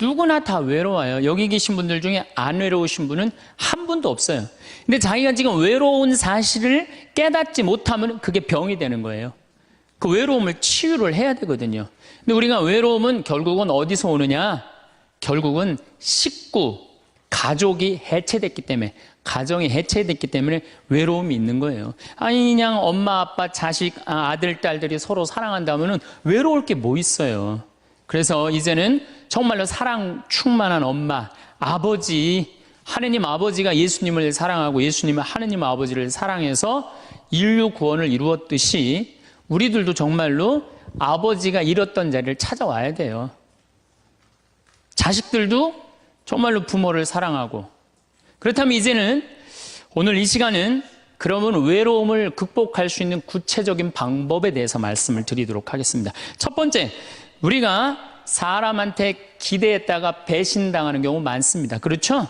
누구나 다 외로워요. 여기 계신 분들 중에 안 외로우신 분은 한 분도 없어요. 근데 자기가 지금 외로운 사실을 깨닫지 못하면 그게 병이 되는 거예요. 그 외로움을 치유를 해야 되거든요. 근데 우리가 외로움은 결국은 어디서 오느냐? 결국은 식구, 가족이 해체됐기 때문에, 가정이 해체됐기 때문에 외로움이 있는 거예요. 아니 그냥 엄마, 아빠, 자식, 아들, 딸들이 서로 사랑한다면은 외로울 게 뭐 있어요. 그래서 이제는 정말로 사랑 충만한 엄마, 아버지, 하느님 아버지가 예수님을 사랑하고 예수님은 하느님 아버지를 사랑해서 인류 구원을 이루었듯이 우리들도 정말로 아버지가 잃었던 자리를 찾아와야 돼요. 자식들도 정말로 부모를 사랑하고. 그렇다면 이제는 오늘 이 시간은 그러면 외로움을 극복할 수 있는 구체적인 방법에 대해서 말씀을 드리도록 하겠습니다. 첫 번째, 우리가 사람한테 기대했다가 배신당하는 경우 많습니다. 그렇죠?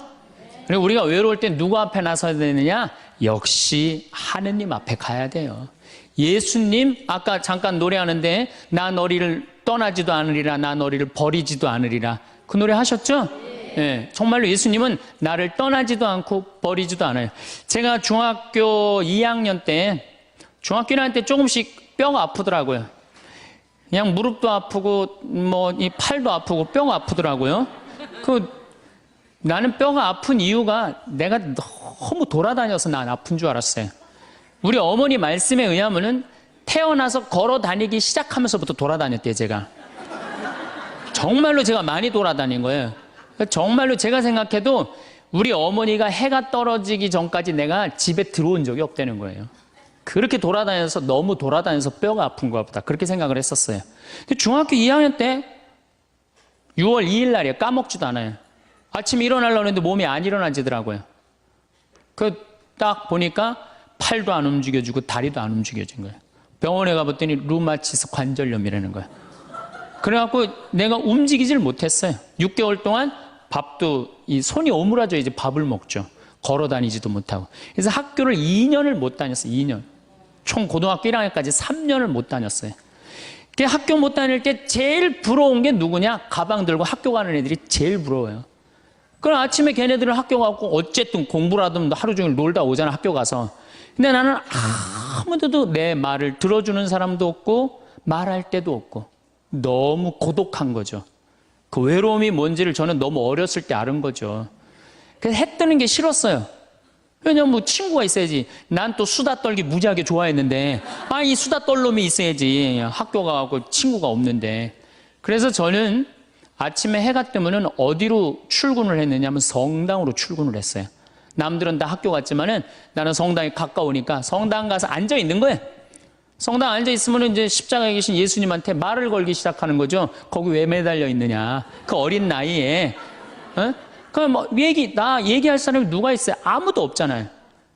그리고 우리가 외로울 때 누구 앞에 나서야 되느냐? 역시 하느님 앞에 가야 돼요. 예수님, 아까 잠깐 노래하는데 나 너희를 떠나지도 않으리라, 나 너희를 버리지도 않으리라. 그 노래 하셨죠? 네, 정말로 예수님은 나를 떠나지도 않고 버리지도 않아요. 제가 중학교 2학년 때, 중학교 1학년 때 조금씩 뼈가 아프더라고요. 그냥 무릎도 아프고 이 팔도 아프고 뼈가 아프더라고요. 나는 뼈가 아픈 이유가 내가 너무 돌아다녀서 난 아픈 줄 알았어요. 우리 어머니 말씀에 의하면은 태어나서 걸어 다니기 시작하면서부터 돌아다녔대요, 제가. 정말로 제가 많이 돌아다닌 거예요. 정말로 제가 생각해도 우리 어머니가 해가 떨어지기 전까지 내가 집에 들어온 적이 없다는 거예요. 그렇게 돌아다녀서 너무 돌아다녀서 뼈가 아픈 것 보다 그렇게 생각을 했었어요. 근데 중학교 2학년 때 6월 2일 날이에요. 까먹지도 않아요. 아침에 일어나려고 했는데 몸이 안 일어나지더라고요. 딱 보니까 팔도 안 움직여지고 다리도 안 움직여진 거예요. 병원에 가봤더니 루마티스 관절염이라는 거예요. 그래갖고 내가 움직이질 못했어요. 6개월 동안 밥도 손이 오므라져 이제 밥을 먹죠. 걸어 다니지도 못하고. 그래서 학교를 2년을 못 다녔어요. 2년. 총 고등학교 1학년까지 3년을 못 다녔어요. 학교 못 다닐 때 제일 부러운 게 누구냐? 가방 들고 학교 가는 애들이 제일 부러워요. 그럼 아침에 걔네들은 학교 가고 어쨌든 공부를 하든 하루 종일 놀다 오잖아, 학교 가서. 근데 나는 아무도 내 말을 들어주는 사람도 없고 말할 데도 없고 너무 고독한 거죠. 그 외로움이 뭔지를 저는 너무 어렸을 때 알은 거죠. 그래서 해 뜨는 게 싫었어요. 왜냐면 친구가 있어야지. 난 또 수다 떨기 무지하게 좋아했는데 이 수다 떨 놈이 있어야지. 학교 가고 친구가 없는데. 그래서 저는 아침에 해가 뜨면은 어디로 출근을 했느냐면 성당으로 출근을 했어요. 남들은 다 학교 갔지만은 나는 성당이 가까우니까 성당 가서 앉아 있는 거예요. 성당 앉아 있으면 이제 십자가에 계신 예수님한테 말을 걸기 시작하는 거죠. 거기 왜 매달려 있느냐. 그 어린 나이에. 그럼 나 얘기할 사람이 누가 있어요? 아무도 없잖아요.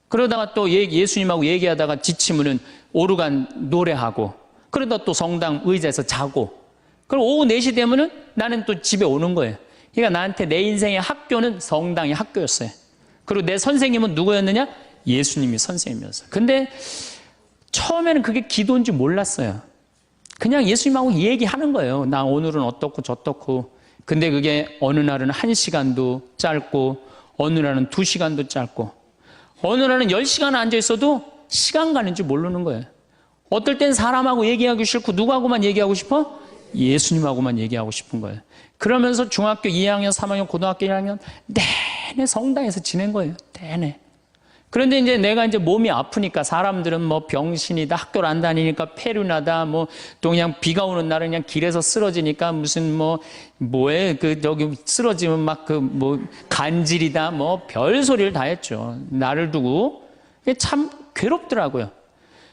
그러다가 또 예수님하고 얘기하다가 지치면은 오르간 노래하고, 그러다 또 성당 의자에서 자고, 그럼 오후 4시 되면은 나는 또 집에 오는 거예요. 그러니까 나한테 내 인생의 학교는 성당이 학교였어요. 그리고 내 선생님은 누구였느냐? 예수님이 선생님이었어요. 근데 처음에는 그게 기도인지 몰랐어요. 그냥 예수님하고 얘기하는 거예요. 나 오늘은 어떻고 저떻고. 근데 그게 어느 날은 1시간도 짧고 어느 날은 2시간도 짧고 어느 날은 10시간 앉아 있어도 시간 가는 줄 모르는 거예요. 어떨 땐 사람하고 얘기하기 싫고 누구하고만 얘기하고 싶어? 예수님하고만 얘기하고 싶은 거예요. 그러면서 중학교 2학년, 3학년, 고등학교 1학년 내내 성당에서 지낸 거예요. 내내. 그런데 이제 내가 이제 몸이 아프니까 사람들은 병신이다, 학교를 안 다니니까 폐륜하다, 또 그냥 비가 오는 날은 그냥 길에서 쓰러지니까 무슨 저기 쓰러지면 간질이다, 별 소리를 다 했죠. 나를 두고. 참 괴롭더라고요.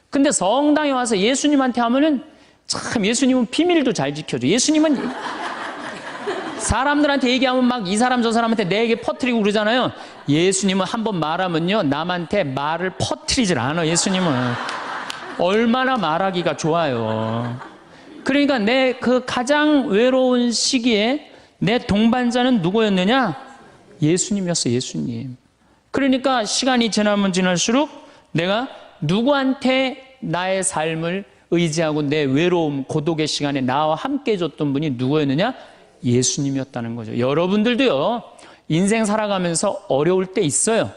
근데 성당에 와서 예수님한테 하면은 참 예수님은 비밀도 잘 지켜줘. 예수님은 사람들한테 얘기하면 이 사람 저 사람한테 내 얘기 퍼뜨리고 그러잖아요. 예수님은 한번 말하면요 남한테 말을 퍼뜨리질 않아. 예수님은 얼마나 말하기가 좋아요. 그러니까 내 그 가장 외로운 시기에 내 동반자는 누구였느냐? 예수님이었어. 예수님. 그러니까 시간이 지나면 지날수록 내가 누구한테 나의 삶을 의지하고 내 외로움, 고독의 시간에 나와 함께 해줬던 분이 누구였느냐? 예수님이었다는 거죠. 여러분들도요, 인생 살아가면서 어려울 때 있어요.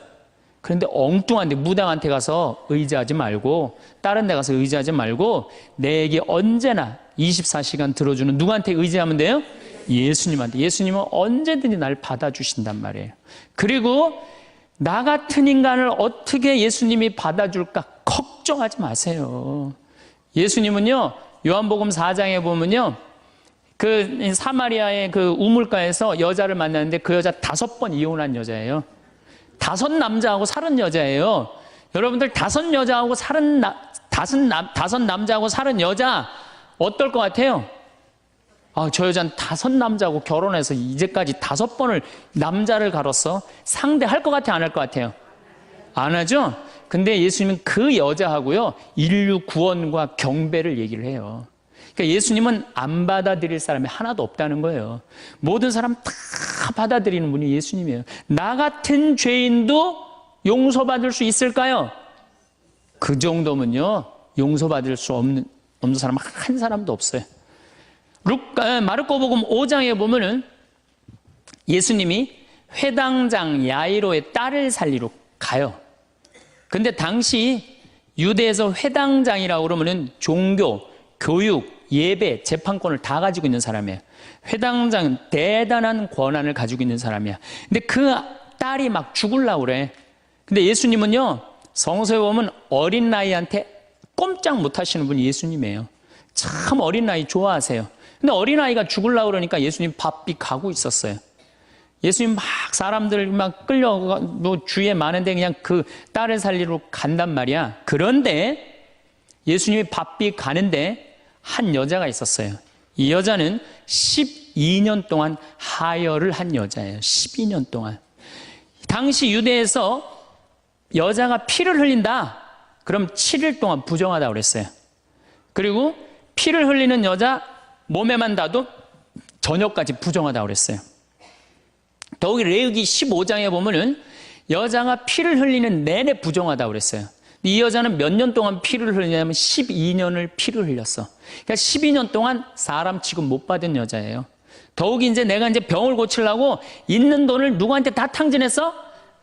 그런데 엉뚱한데 무당한테 가서 의지하지 말고, 다른 데 가서 의지하지 말고, 내 얘기 언제나 24시간 들어주는 누구한테 의지하면 돼요? 예수님한테. 예수님은 언제든지 날 받아주신단 말이에요. 그리고 나 같은 인간을 어떻게 예수님이 받아줄까 걱정하지 마세요. 예수님은요, 요한복음 4장에 보면요, 그 사마리아의 그 우물가에서 여자를 만났는데 그 여자 5번 이혼한 여자예요. 5 남자하고 살은 여자예요. 여러분들 5 여자하고 살은 5 남자하고 살은 여자 어떨 것 같아요? 아, 저 여자는 5 남자하고 결혼해서 이제까지 5번을 남자를 갈았어. 상대할 것 같아요? 안 할 것 같아요? 안 하죠? 근데 예수님은 그 여자하고요, 인류 구원과 경배를 얘기를 해요. 그러니까 예수님은 안 받아들일 사람이 하나도 없다는 거예요. 모든 사람 다 받아들이는 분이 예수님이에요. 나 같은 죄인도 용서받을 수 있을까요? 그 정도면요, 용서받을 수 없는 사람 한 사람도 없어요. 마르코복음 5장에 보면은 예수님이 회당장 야이로의 딸을 살리러 가요. 근데 당시 유대에서 회당장이라고 그러면은 종교, 교육, 예배, 재판권을 다 가지고 있는 사람이에요. 회당장은 대단한 권한을 가지고 있는 사람이야. 근데 그 딸이 막 죽으려고 그래. 근데 예수님은요, 성서에 보면 어린 나이한테 꼼짝 못 하시는 분이 예수님이에요. 참 어린 나이 좋아하세요. 근데 어린아이가 죽으려고 그러니까 예수님 바삐 가고 있었어요. 예수님 막 사람들 막 끌려 뭐 주위에 많은데 그냥 그 딸을 살리러 간단 말이야. 그런데 예수님이 바삐 가는데 한 여자가 있었어요. 이 여자는 12년 동안 하혈을 한 여자예요. 12년 동안. 당시 유대에서 여자가 피를 흘린다, 그럼 7일 동안 부정하다고 그랬어요. 그리고 피를 흘리는 여자 몸에만 닿아도 저녁까지 부정하다고 그랬어요. 더욱이 레위기 15장에 보면은 여자가 피를 흘리는 내내 부정하다고 그랬어요. 이 여자는 몇 년 동안 피를 흘리냐면 12년을 피를 흘렸어. 그러니까 12년 동안 사람 취급 못 받은 여자예요. 더욱이 이제 내가 이제 병을 고치려고 있는 돈을 누구한테 다 탕진했어?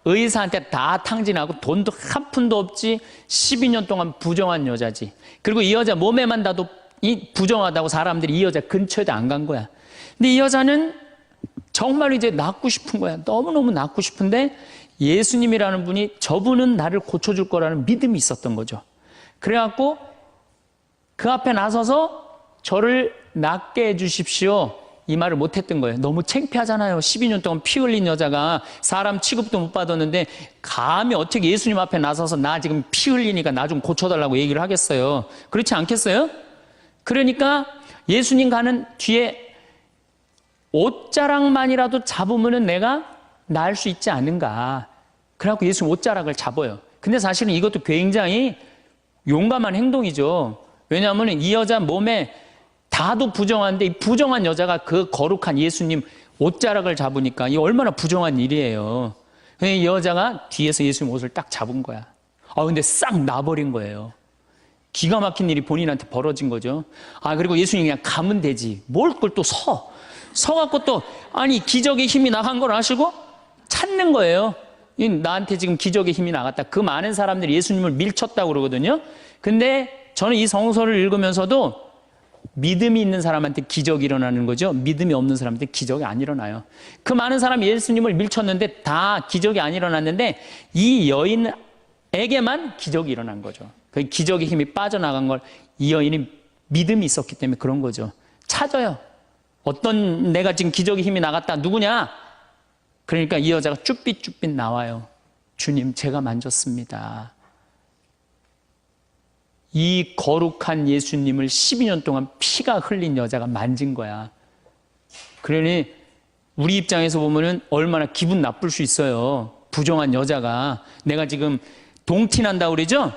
의사한테 다 탕진하고 돈도 한 푼도 없지. 12년 동안 부정한 여자지. 그리고 이 여자 몸에만 닿아도 이 부정하다고 사람들이 이 여자 근처에도 안 간 거야. 근데 이 여자는 정말 이제 낫고 싶은 거야. 너무너무 낫고 싶은데 예수님이라는 분이 저분은 나를 고쳐줄 거라는 믿음이 있었던 거죠. 그래갖고 그 앞에 나서서 저를 낫게 해주십시오, 이 말을 못했던 거예요. 너무 창피하잖아요. 12년 동안 피 흘린 여자가 사람 취급도 못 받았는데 감히 어떻게 예수님 앞에 나서서 나 지금 피 흘리니까 나 좀 고쳐달라고 얘기를 하겠어요? 그렇지 않겠어요? 그러니까 예수님 가는 뒤에 옷자락만이라도 잡으면 내가 나을 수 있지 않은가. 그래갖고 예수님 옷자락을 잡아요. 근데 사실은 이것도 굉장히 용감한 행동이죠. 왜냐하면 이 여자 몸에 다도 부정한데 이 부정한 여자가 그 거룩한 예수님 옷자락을 잡으니까 이 얼마나 부정한 일이에요. 이 여자가 뒤에서 예수님 옷을 딱 잡은 거야. 근데 싹 나버린 거예요. 기가 막힌 일이 본인한테 벌어진 거죠. 그리고 예수님이 그냥 가면 되지. 뭘 그걸 또 서갖고 또, 아니, 기적의 힘이 나간 걸 아시고 찾는 거예요. 나한테 지금 기적의 힘이 나갔다. 그 많은 사람들이 예수님을 밀쳤다고 그러거든요. 근데 저는 이 성서를 읽으면서도 믿음이 있는 사람한테 기적이 일어나는 거죠. 믿음이 없는 사람한테 기적이 안 일어나요. 그 많은 사람이 예수님을 밀쳤는데 다 기적이 안 일어났는데 이 여인에게만 기적이 일어난 거죠. 그 기적의 힘이 빠져나간 걸 이 여인이 믿음이 있었기 때문에 그런 거죠. 찾아요. 어떤 내가 지금 기적의 힘이 나갔다. 누구냐? 그러니까 이 여자가 쭈삣쭈삣 나와요. 주님, 제가 만졌습니다. 이 거룩한 예수님을 12년 동안 피가 흘린 여자가 만진 거야. 그러니 우리 입장에서 보면은 얼마나 기분 나쁠 수 있어요. 부정한 여자가. 내가 지금 동티난다고 그러죠?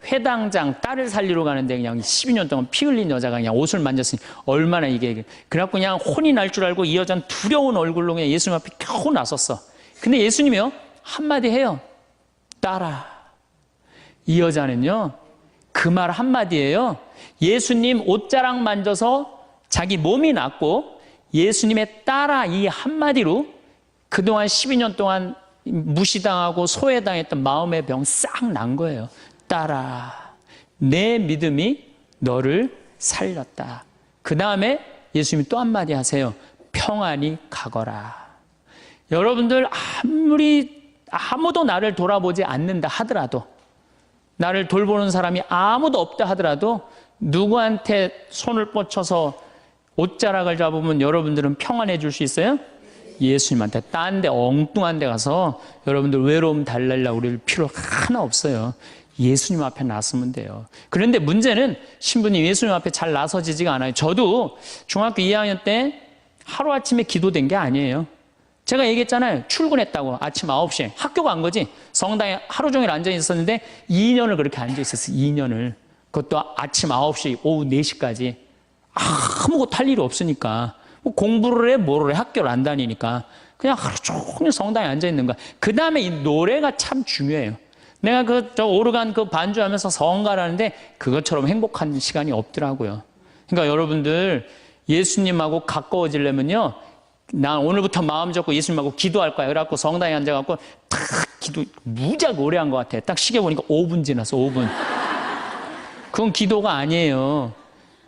회당장 딸을 살리러 가는데 그냥 12년 동안 피 흘린 여자가 그냥 옷을 만졌으니 얼마나 이게. 그래갖고 그냥 혼이 날 줄 알고 이 여자는 두려운 얼굴로 그냥 예수님 앞에 겨우 나섰어. 근데 예수님이요, 한마디 해요. 딸아. 이 여자는요, 그 말 한마디예요. 예수님 옷자락 만져서 자기 몸이 낫고 예수님의 따라 이 한마디로 그동안 12년 동안 무시당하고 소외당했던 마음의 병 싹 난 거예요. 따라, 내 믿음이 너를 살렸다. 그 다음에 예수님이 또 한마디 하세요. 평안히 가거라. 여러분들 아무도 나를 돌아보지 않는다 하더라도, 나를 돌보는 사람이 아무도 없다 하더라도 누구한테 손을 뻗쳐서 옷자락을 잡으면 여러분들은 평안해질 수 있어요? 예수님한테. 딴 데 엉뚱한 데 가서 여러분들 외로움 달래려고 그럴 필요 하나 없어요. 예수님 앞에 나서면 돼요. 그런데 문제는 신부님 예수님 앞에 잘 나서지지가 않아요. 저도 중학교 2학년 때 하루아침에 기도된 게 아니에요. 제가 얘기했잖아요. 출근했다고 아침 9시에 학교 간 거지. 성당에 하루 종일 앉아 있었는데 2년을 그렇게 앉아 있었어요. 2년을. 그것도 아침 9시 오후 4시까지. 아무것도 할 일이 없으니까. 뭐 공부를 해 뭐를 해 학교를 안 다니니까 그냥 하루 종일 성당에 앉아 있는 거야. 그 다음에 이 노래가 참 중요해요. 내가 저 오르간 반주하면서 성가라는데 그것처럼 행복한 시간이 없더라고요. 그러니까 여러분들 예수님하고 가까워지려면요, 난 오늘부터 마음 잡고 예수님하고 기도할 거야. 그래갖고 성당에 앉아갖고 탁 기도 무지하게 오래 한 것 같아. 딱 시계 보니까 5분 지났어. 5분. 그건 기도가 아니에요.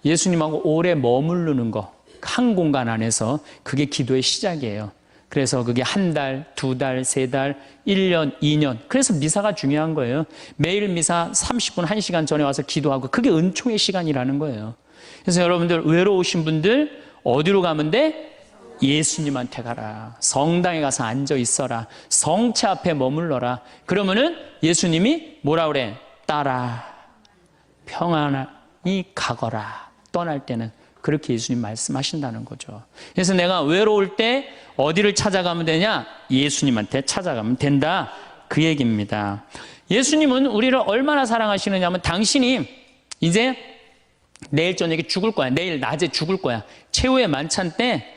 예수님하고 오래 머무르는 거, 한 공간 안에서, 그게 기도의 시작이에요. 그래서 그게 한 달, 2달, 3달, 1년, 2년. 그래서 미사가 중요한 거예요. 매일 미사 30분, 1시간 전에 와서 기도하고, 그게 은총의 시간이라는 거예요. 그래서 여러분들 외로우신 분들 어디로 가면 돼? 예수님한테 가라. 성당에 가서 앉아 있어라. 성체 앞에 머물러라. 그러면은 예수님이 뭐라 그래? 따라 평안히 가거라. 떠날 때는 그렇게 예수님 말씀하신다는 거죠. 그래서 내가 외로울 때 어디를 찾아가면 되냐? 예수님한테 찾아가면 된다. 그 얘기입니다. 예수님은 우리를 얼마나 사랑하시느냐면, 당신이 이제 내일 저녁에 죽을 거야. 내일 낮에 죽을 거야. 최후의 만찬 때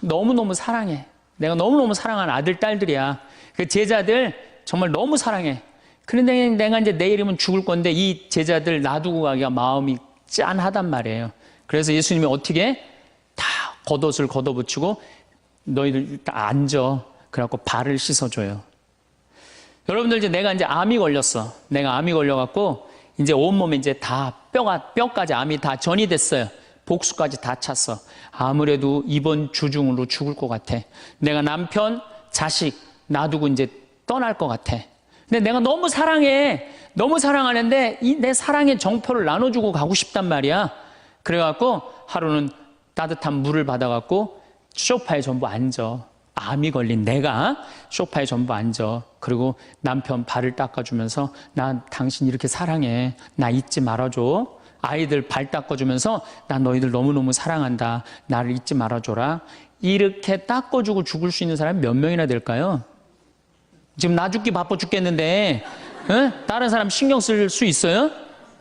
너무너무 사랑해. 내가 너무너무 사랑하는 아들, 딸들이야. 그 제자들 정말 너무 사랑해. 그런데 내가 이제 내일이면 죽을 건데 이 제자들 놔두고 가기가 마음이 짠하단 말이에요. 그래서 예수님이 어떻게 다 겉옷을 걷어붙이고 너희들 다 앉아. 그래갖고 발을 씻어줘요. 여러분들 이제 내가 이제 암이 걸렸어. 내가 암이 걸려갖고 이제 온몸에 이제 다 뼈까지 암이 다 전이 됐어요. 복수까지 다 찼어. 아무래도 이번 주 중으로 죽을 것 같아. 내가 남편, 자식 놔두고 이제 떠날 것 같아. 근데 내가 너무 사랑해. 너무 사랑하는데 이 내 사랑의 정표를 나눠주고 가고 싶단 말이야. 그래갖고 하루는 따뜻한 물을 받아갖고 소파에 전부 앉아. 암이 걸린 내가 소파에 전부 앉아. 그리고 남편 발을 닦아주면서 나 당신 이렇게 사랑해. 나 잊지 말아줘. 아이들 발 닦아주면서 나 너희들 너무너무 사랑한다. 나를 잊지 말아줘라. 이렇게 닦아주고 죽을 수 있는 사람이 몇 명이나 될까요? 지금 나 죽기 바빠 죽겠는데 다른 사람 신경 쓸 수 있어요?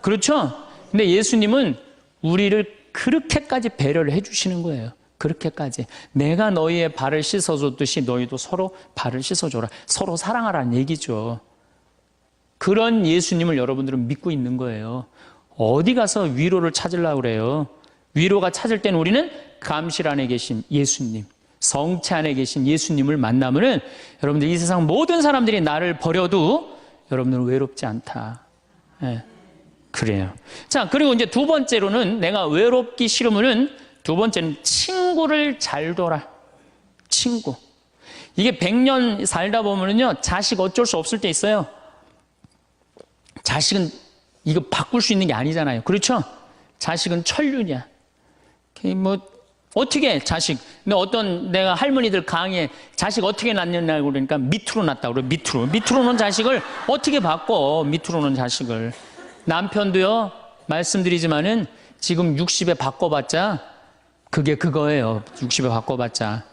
그렇죠? 근데 예수님은 우리를 그렇게까지 배려를 해주시는 거예요. 그렇게까지. 내가 너희의 발을 씻어줬듯이 너희도 서로 발을 씻어줘라. 서로 사랑하라는 얘기죠. 그런 예수님을 여러분들은 믿고 있는 거예요. 어디 가서 위로를 찾으려고 그래요? 위로가 찾을 때는 우리는 감실 안에 계신 예수님, 성체 안에 계신 예수님을 만나면은 여러분들 이 세상 모든 사람들이 나를 버려도 여러분들은 외롭지 않다. 네. 그래요. 자, 그리고 이제 두 번째로는 내가 외롭기 싫으면은 두 번째는 친구를 잘 둬라. 친구. 이게 100년 살다 보면은요, 자식 어쩔 수 없을 때 있어요. 자식은 이거 바꿀 수 있는 게 아니잖아요. 그렇죠? 자식은 천륜이야. 뭐, 어떻게 자식. 근데 어떤 내가 할머니들 강의에 자식 어떻게 낳느냐고 그러니까 밑으로 낳다고 그래. 밑으로. 밑으로 놓은 자식을 어떻게 바꿔. 밑으로 놓은 자식을. 남편도요, 말씀드리지만은 지금 60에 바꿔봤자 그게 그거예요. 60에 바꿔봤자.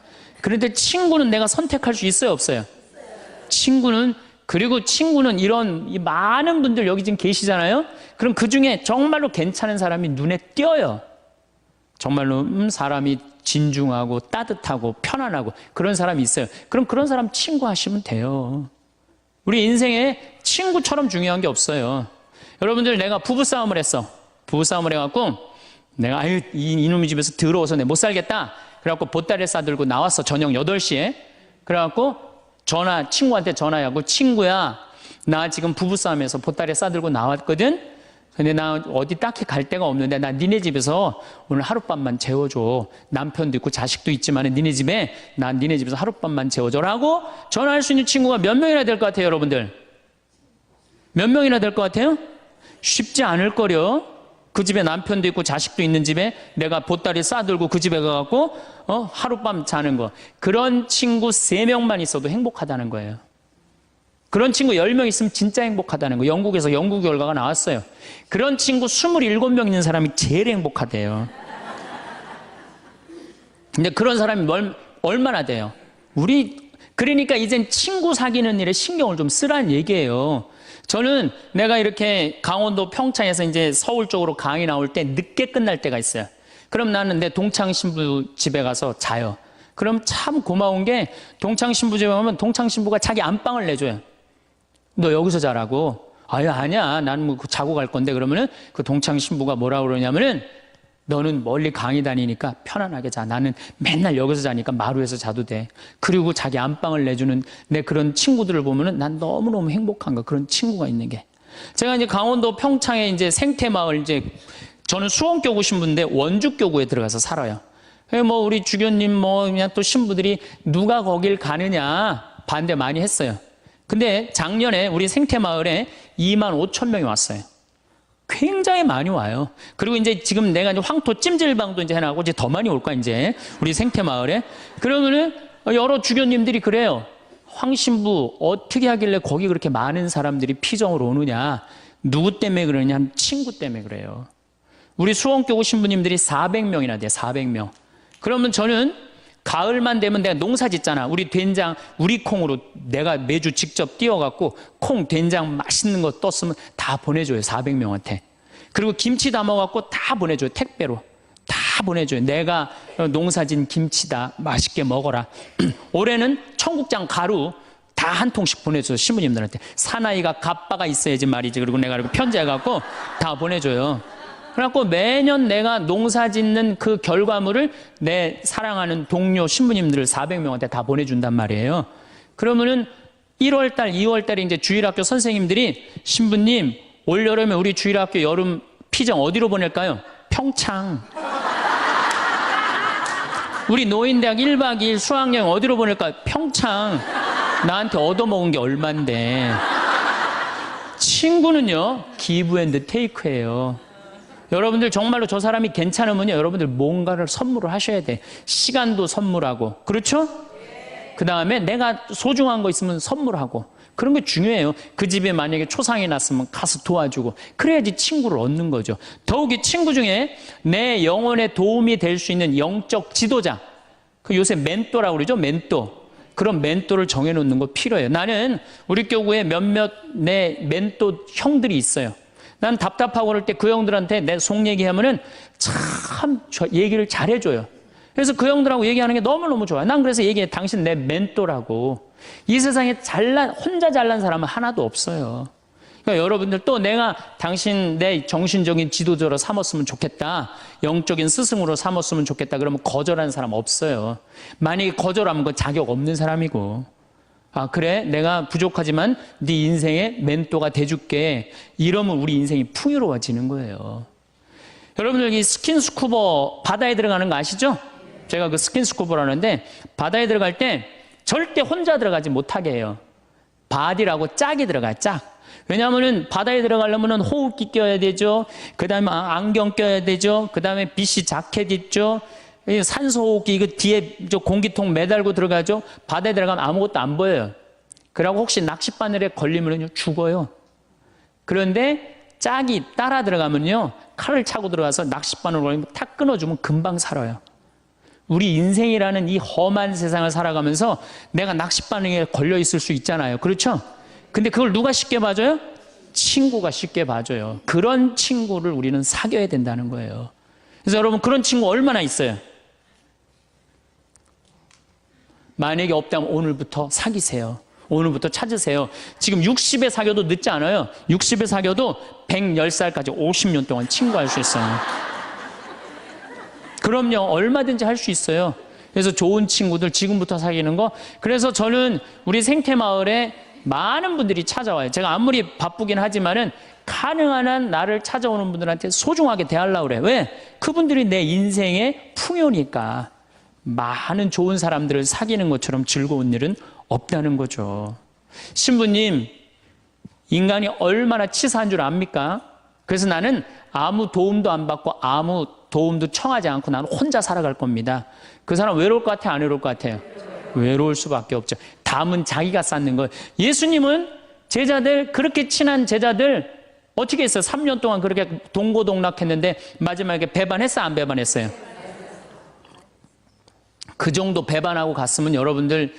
그런데 친구는 내가 선택할 수 있어요, 없어요? 친구는, 그리고 친구는 이런 이 많은 분들 여기 지금 계시잖아요. 그럼 그 중에 정말로 괜찮은 사람이 눈에 띄어요. 정말로 사람이 진중하고 따뜻하고 편안하고 그런 사람이 있어요. 그럼 그런 사람 친구 하시면 돼요. 우리 인생에 친구처럼 중요한 게 없어요. 여러분들, 내가 부부싸움을 했어. 부부싸움을 해갖고 내가 이놈의 집에서 더러워서 내 못 살겠다 그래갖고 보따리 싸들고 나왔어. 저녁 8시에. 그래갖고 친구한테 전화하고, 친구야, 나 지금 부부싸움에서 보따리 싸들고 나왔거든? 근데 나 어디 딱히 갈 데가 없는데 나 니네 집에서 오늘 하룻밤만 재워줘. 남편도 있고 자식도 있지만 니네 집에서 하룻밤만 재워줘라고 전화할 수 있는 친구가 몇 명이나 될 것 같아요, 여러분들? 몇 명이나 될 것 같아요? 쉽지 않을 거려. 그 집에 남편도 있고 자식도 있는 집에 내가 보따리 싸들고 그 집에 가갖고 하룻밤 자는 거. 그런 친구 3명만 있어도 행복하다는 거예요. 그런 친구 10명 있으면 진짜 행복하다는 거. 영국에서 연구 결과가 나왔어요. 그런 친구 27명 있는 사람이 제일 행복하대요. 근데 그런 사람이 얼마나 돼요? 그러니까 이젠 친구 사귀는 일에 신경을 좀 쓰라는 얘기예요. 저는 내가 이렇게 강원도 평창에서 이제 서울 쪽으로 강의 나올 때 늦게 끝날 때가 있어요. 그럼 나는 내 동창 신부 집에 가서 자요. 그럼 참 고마운 게 동창 신부 집에 가면 동창 신부가 자기 안방을 내줘요. 너 여기서 자라고. 아니야. 나는 뭐 자고 갈 건데. 그러면은 그 동창 신부가 뭐라고 그러냐면은 너는 멀리 강의 다니니까 편안하게 자. 나는 맨날 여기서 자니까 마루에서 자도 돼. 그리고 자기 안방을 내주는 내 그런 친구들을 보면은 난 너무너무 행복한 거. 그런 친구가 있는 게. 제가 이제 강원도 평창에 이제 생태마을 저는 수원교구 신부인데 원주교구에 들어가서 살아요. 뭐 우리 주교님 그냥 또 신부들이 누가 거길 가느냐 반대 많이 했어요. 근데 작년에 우리 생태마을에 25,000명이 왔어요. 굉장히 많이 와요. 그리고 이제 지금 내가 이제 황토 찜질방도 이제 해놔고 이제 더 많이 올 거야, 이제. 우리 생태마을에. 그러면은 여러 주교님들이 그래요. 황신부 어떻게 하길래 거기 그렇게 많은 사람들이 피정을 오느냐. 누구 때문에 그러냐? 친구 때문에 그래요. 우리 수원교구 신부님들이 400명이나 돼요, 400명. 그러면 저는 가을만 되면 내가 농사 짓잖아. 우리 된장, 우리 콩으로 내가 매주 직접 띄워갖고 콩, 된장 맛있는 거 떴으면 다 보내줘요. 400명한테. 그리고 김치 담아갖고 다 보내줘요. 택배로. 다 보내줘요. 내가 농사진 김치다. 맛있게 먹어라. 올해는 청국장 가루 다 한 통씩 보내줘요. 신부님들한테. 사나이가 갑바가 있어야지 말이지. 그리고 내가 이렇게 편지해갖고 다 보내줘요. 그래갖고 매년 내가 농사 짓는 그 결과물을 내 사랑하는 동료 신부님들 400명한테 다 보내준단 말이에요. 그러면은 1월달, 2월달에 이제 주일학교 선생님들이 신부님, 올여름에 우리 주일학교 여름 피정 어디로 보낼까요? 평창. 우리 노인대학 1박 2일 수학여행 어디로 보낼까요? 평창. 나한테 얻어먹은 게 얼만데. 친구는요, 기브 앤드 테이크예요. 여러분들 정말로 저 사람이 괜찮으면요, 여러분들 뭔가를 선물을 하셔야 돼. 시간도 선물하고. 그렇죠? 그 다음에 내가 소중한 거 있으면 선물하고. 그런 게 중요해요. 그 집에 만약에 초상이 났으면 가서 도와주고. 그래야지 친구를 얻는 거죠. 더욱이 친구 중에 내 영혼에 도움이 될 수 있는 영적 지도자. 그 요새 멘토라고 그러죠? 멘토. 그런 멘토를 정해놓는 거 필요해요. 나는 우리 교구에 몇몇 내 멘토 형들이 있어요. 난 답답하고 그럴 때 그 형들한테 내 속 얘기하면은 참 얘기를 잘해줘요. 그래서 그 형들하고 얘기하는 게 너무너무 좋아요. 난 그래서 얘기해. 당신 내 멘토라고. 이 세상에 혼자 잘난 사람은 하나도 없어요. 그러니까 여러분들 또 내가 당신 내 정신적인 지도자로 삼았으면 좋겠다. 영적인 스승으로 삼았으면 좋겠다. 그러면 거절하는 사람 없어요. 만약에 거절하면 그건 자격 없는 사람이고. 그래? 내가 부족하지만 네 인생의 멘토가 돼줄게. 이러면 우리 인생이 풍요로워지는 거예요. 여러분들 이 스킨스쿠버 바다에 들어가는 거 아시죠? 제가 그 스킨스쿠버라는데 바다에 들어갈 때 절대 혼자 들어가지 못하게 해요. 바디라고 짝이 들어가요, 짝. 왜냐하면은 바다에 들어가려면은 호흡기 껴야 되죠. 그 다음에 안경 껴야 되죠. 그 다음에 BC 자켓 있죠. 산소호흡기 이거 뒤에 공기통 매달고 들어가죠. 바다에 들어가면 아무것도 안 보여요. 그러고 혹시 낚싯바늘에 걸리면 죽어요. 그런데 짝이 따라 들어가면요, 칼을 차고 들어가서 낚싯바늘 걸리면 탁 끊어주면 금방 살아요. 우리 인생이라는 이 험한 세상을 살아가면서 내가 낚싯바늘에 걸려 있을 수 있잖아요. 그렇죠? 근데 그걸 누가 쉽게 봐줘요? 친구가 쉽게 봐줘요. 그런 친구를 우리는 사귀어야 된다는 거예요. 그래서 여러분, 그런 친구 얼마나 있어요? 만약에 없다면 오늘부터 사귀세요. 오늘부터 찾으세요. 지금 60에 사귀어도 늦지 않아요. 60에 사귀어도 110살까지 50년 동안 친구할 수 있어요. 그럼요, 얼마든지 할 수 있어요. 그래서 좋은 친구들 지금부터 사귀는 거. 그래서 저는 우리 생태마을에 많은 분들이 찾아와요. 제가 아무리 바쁘긴 하지만은 가능한 한 나를 찾아오는 분들한테 소중하게 대하려고 그래. 왜? 그분들이 내 인생의 풍요니까. 많은 좋은 사람들을 사귀는 것처럼 즐거운 일은 없다는 거죠. 신부님, 인간이 얼마나 치사한 줄 압니까? 그래서 나는 아무 도움도 안 받고 아무 도움도 청하지 않고 나는 혼자 살아갈 겁니다. 그 사람 외로울 것 같아요? 안 외로울 것 같아요? 외로울 수밖에 없죠. 담은 자기가 쌓는 거예요. 예수님은 제자들, 그렇게 친한 제자들 어떻게 했어요? 3년 동안 그렇게 동고동락했는데 마지막에 배반했어요? 안 배반했어요? 그 정도 배반하고 갔으면 여러분들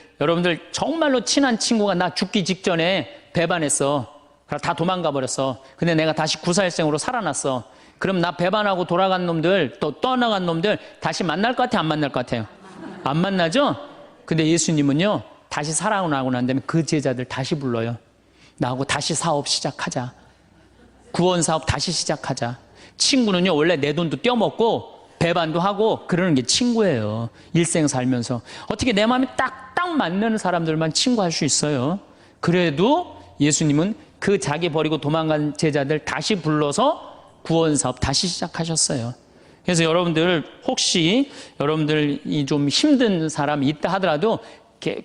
정말로 친한 친구가 나 죽기 직전에 배반했어. 다 도망가 버렸어. 근데 내가 다시 구사일생으로 살아났어. 그럼 나 배반하고 돌아간 놈들, 또 떠나간 놈들 다시 만날 것 같아요? 안 만날 것 같아요? 안 만나죠? 근데 예수님은요, 다시 살아나고 난 다음에 그 제자들 다시 불러요. 나하고 다시 사업 시작하자. 구원 사업 다시 시작하자. 친구는요, 원래 내 돈도 떼어먹고 배반도 하고 그러는 게 친구예요. 일생 살면서. 어떻게 내 마음이 딱딱 맞는 사람들만 친구할 수 있어요. 그래도 예수님은 그 자기 버리고 도망간 제자들 다시 불러서 구원 사업 다시 시작하셨어요. 그래서 여러분들 혹시 여러분들이 좀 힘든 사람이 있다 하더라도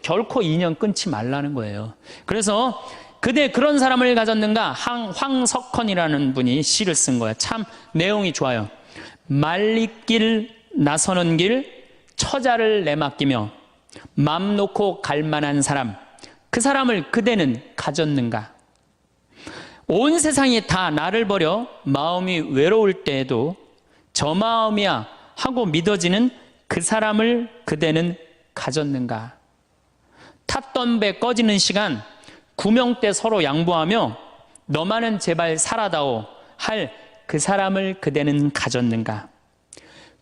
결코 인연 끊지 말라는 거예요. 그래서 그대 그런 사람을 가졌는가? 황석헌이라는 분이 시를 쓴 거예요. 참 내용이 좋아요. 말리길 나서는 길 처자를 내맡기며 맘 놓고 갈 만한 사람, 그 사람을 그대는 가졌는가? 온 세상이 다 나를 버려 마음이 외로울 때에도 저 마음이야 하고 믿어지는 그 사람을 그대는 가졌는가? 탔던 배 꺼지는 시간 구명 때 서로 양보하며 너만은 제발 살아다오 할 그 사람을 그대는 가졌는가?